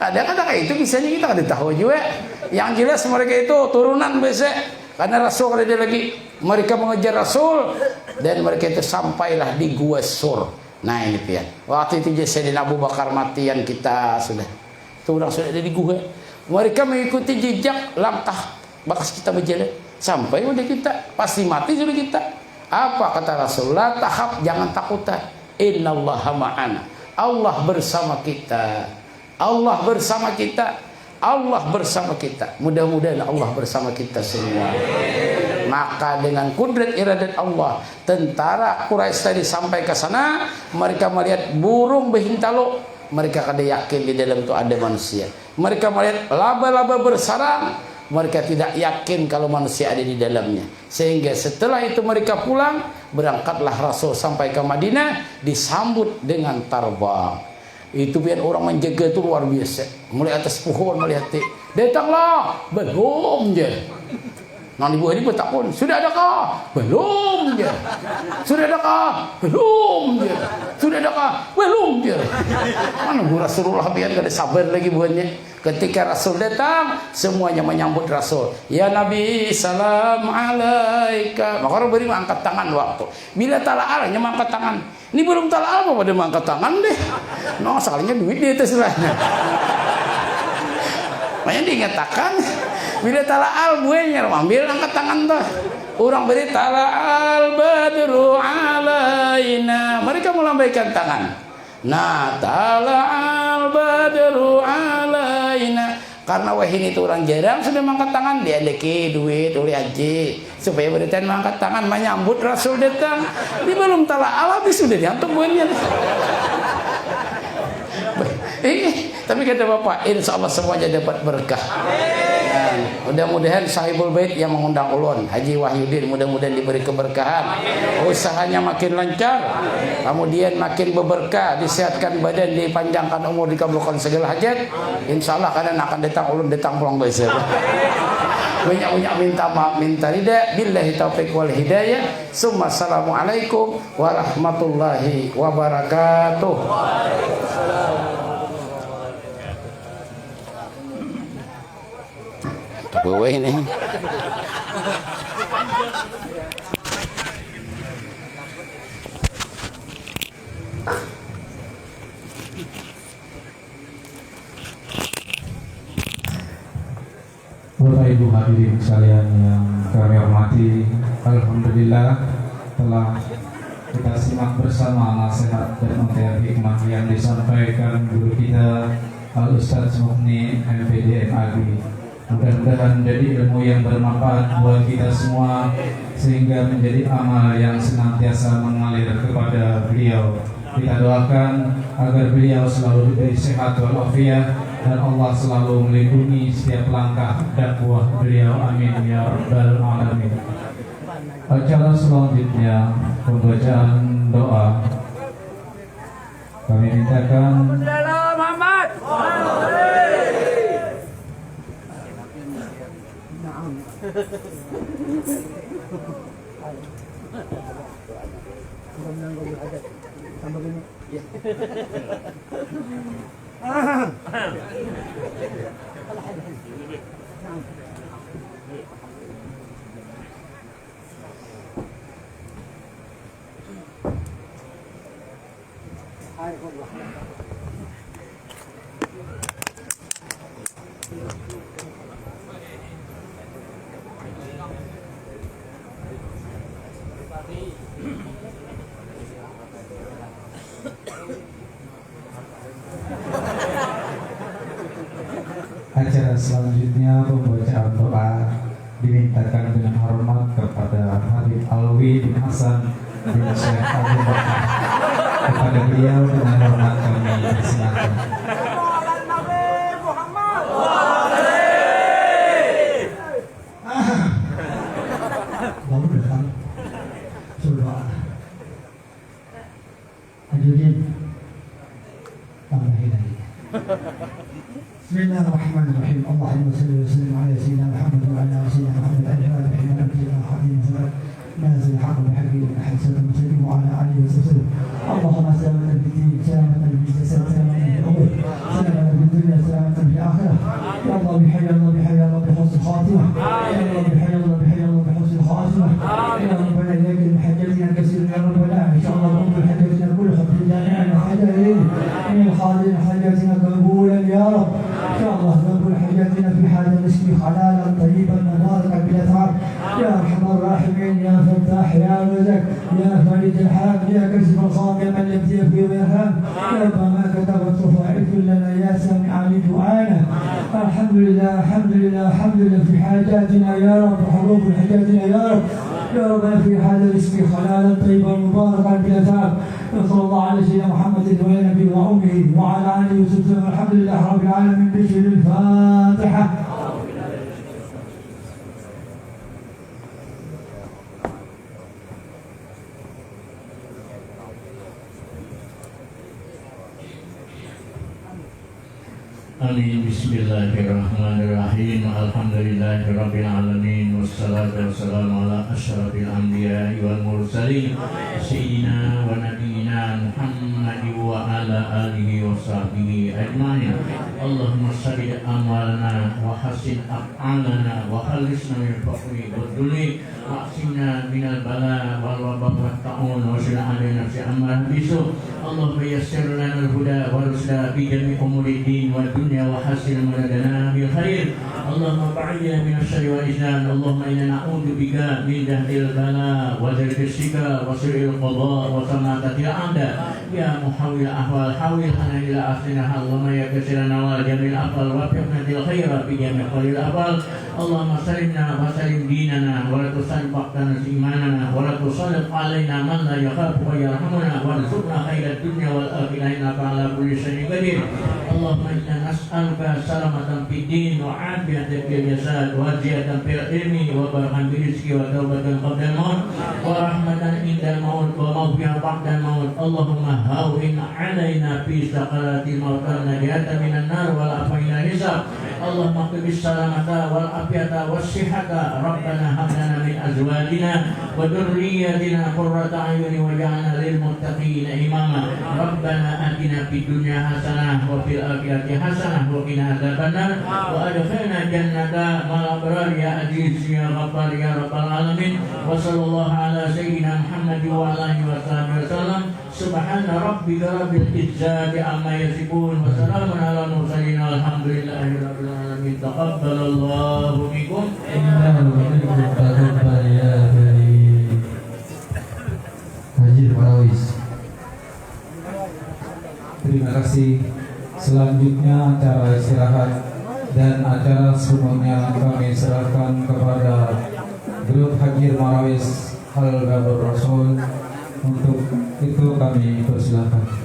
Speaker 7: Kadang-kadang kayak itu bisanya kita kan tahu juga. Yang jelas mereka itu turunan biasa. Karena Rasul kalau dia lagi mereka mengejar Rasul dan mereka itu sampailah di Gua Sur. Nah ini pian. Waktu itu Sayyidina Abu Bakar matian kita sudah. Itu orang sudah ada di gua. Mereka mengikuti jejak langkah bakas kita berjalan sampai udah kita pasti mati sudah kita. Apa kata Rasulullah? Tahap jangan takut. Innallaha ma'ana. Allah bersama kita. Allah bersama kita. Allah bersama kita. Mudah-mudahan Allah bersama kita semua. Maka dengan kudrat iradat Allah, tentara Quraisy tadi sampai ke sana, mereka melihat burung behintalo. Mereka kada yakin di dalam itu ada manusia. Mereka melihat laba-laba bersarang. Mereka tidak yakin kalau manusia ada di dalamnya. Sehingga setelah itu mereka pulang, berangkatlah Rasul sampai ke Madinah, disambut dengan tarbang. Itu biar orang menjaga itu luar biasa. Mulai atas pohon melihat, datanglah, belum je. Nang ibu ini bertakun, sudah adakah? Belum je. Sudah adakah? Belum je. Sudah adakah? Belum je. Mana bu Rasulullah biar kada sabar lagi buatnya. Ketika Rasul datang, semuanya menyambut Rasul. Ya Nabi, salam alaika. Maka orang beri mengangkat tangan waktu. Bila tala'alnya mengangkat tangan. Ini belum tala'al apa pada mengangkat tangan deh. No, sekalinya duit dia itu sebelahnya. Makanya diingatkan. Bila tala'al buahnya ambil angkat tangan tuh. Orang beri tala'al badru alaina. Mereka melambaikan tangan. Nah, tala'al badru alaina. Karena wahini itu orang jarang sudah mengangkat tangan, dia leki duit oleh haji supaya beritain mengangkat tangan menyambut Rasul datang. Dia belum tala'al habis sudah diantuk buahnya. Tapi kata Bapak, insya Allah semuanya dapat berkah. Mudah-mudahan sahibul bait yang mengundang ulun Haji Wahyudin mudah-mudahan diberi keberkahan, usahanya makin lancar, kemudian makin berberkah, disehatkan badan, dipanjangkan umur, dikabulkan segala hajat. Insyaallah kalian akan datang ulun datang pulang biasa. Banyak-banyak minta maaf, minta ridha. Billahi taufiq wal hidayah. Summa assalamualaikum warahmatullahi wabarakatuh. Bawa ini.
Speaker 3: Bapak Ibu hadirin sekalian yang kami hormati, alhamdulillah telah kita simak bersama nasihat dan materi hikmah yang disampaikan guru kita Al Ustaz Mughni MPD MAG Mudah-mudahan menjadi ilmu yang bermanfaat buat kita semua, sehingga menjadi amal yang senantiasa mengalir kepada beliau. Kita doakan agar beliau selalu diberi sehat walafiat dan Allah selalu melindungi setiap langkah dakwah beliau. Amin ya rabbal alamin. Acara selanjutnya pembacaan doa. Kami mintakan
Speaker 6: Muhammad.
Speaker 3: acara selanjutnya pembacaan doa dimintakan dengan hormat kepada Habib Alwi bin Hasan bin Syekh Abu Bakar. Kepada beliau dengan hormat kami persilakan.
Speaker 1: Baru datang sudah hadirin tambahin lagi. Bismillahirrahmanirrahim. Allahumma salli wa sallim ala sayyidina Muhammad wa ala sayyidina Muhammad al-Fatih lima nabiyina hadim salat nazil haqq bihaqqi hasan muslim wa ala alihi wa sallam. Allahumma salamatan fid din, salamatan fil jasad, salamatan fil umur, salamatan fid dunya, salamatan fil akhirah. Ya Allah bihayya Allah bihayya Allah bihusnil khatimah. Ya Allah bihayya Allah bihayya Allah bihusnil khatimah. Ya Rabbana ilayka hajjatina katsirun ya Rabbana. Insyaallah rabbul hajjatina kulluha fil jami'il hajarin min al-khadin hajjatina qabulan ya Rabb. إن شاء الله نقول حاجاتنا في هذا المسك حلالا طيبا مباركا بلا تعب. يا أرحم الراحمين يا فتاح يا رزق يا فريد الحام يا كشف الخام يا من لم يفي ويرحم يا ما كتبت فاعف لنا يا سامع لدعانا. الحمد لله الحمد لله الحمد لله في حاجاتنا يا رب حروف حاجاتنا يا رب. يا رب في هذا الاسم حلالا طيبا مباركا بلا تعب. صلى الله على سيدنا محمد وعلى نبيه وامه وعلى اله وصحبه. الحمد لله رب العالمين. بشر الفاتحه.
Speaker 4: Amin. Bismillahirrahmanirrahim. Alhamdulillahirabbil alamin wassalatu wassalamu ala asyrafil anbiya'i wal mursalin sayyidina wa nabiyyina Muhammad wa ala alihi wa sahbihi ajmain. Allahumma salli amalana wa hasin af'alana wa khalisna min al-faqri wad dhulli wa aqsimna min al-bala wal wabah wat ta'un wa shila alaina fi amr bisu. Allahumma yassir lana al-huda wal rusda bi jami' umuri din wa dunya wa hasin madana bil khair. Allahumma ba'idna min asy-syarri wal ihsan. Allahumma inna na'udzu bika min jahdil bala wa darkis shika wa su'il qada wa samatatil a'da. Ya muhawwil ahwal hawil hana ila aslina. Allahumma ya katsiran nawal jamil afal wa fiqna bil khair bi jami' qalil afal. Allahumma salimna wa salim dinana wa la tusallim waqtana imanana wa la tusallit alaina man la yakhafu wa yarhamuna wa rizqna khairat dunya wal akhirah innaka ala kulli syai'in qadir. Allahumma inna nas'aluka salamatan fid din wa 'afiyatan fil jasad wa ziyadatan fil ilmi wa barakatan fil rizqi wa tawbatan qabla al-maut wa rahmatan inda al-maut wa maghfiratan ba'da al-maut. Allahumma hawwin 'alaina fi sakaratil maut wa najatan minan nar wal afina hisab. Allahumma qibis salamata wal afiyata was sihhata. Rabbana hab lana min azwajina wa dhurriyyatina qurrata a'yunin waj'alna lil muttaqina imama. Rabbana atina fid dunya hasanah wa fil akhirati hasanah wa qina adzabannar wa adkhilna jannata ma'al abrar ya aziz ya ghaffar ya rabbal alamin. Wa sallallahu ala sayyidina Muhammad wa ala alihi wa sallam. Subhana rabbika rabbil izzati amma yasifun wa salamun ala mursalin alhamdulillahi rabbil alamin. Taqabbalallahu minkum.
Speaker 3: Haji Marawis. Terima kasih. Selanjutnya acara istirahat dan acara sepenuhnya kami serahkan kepada grup Haji Marawis Al-Ghabur Rasul. Untuk itu kami persilakan.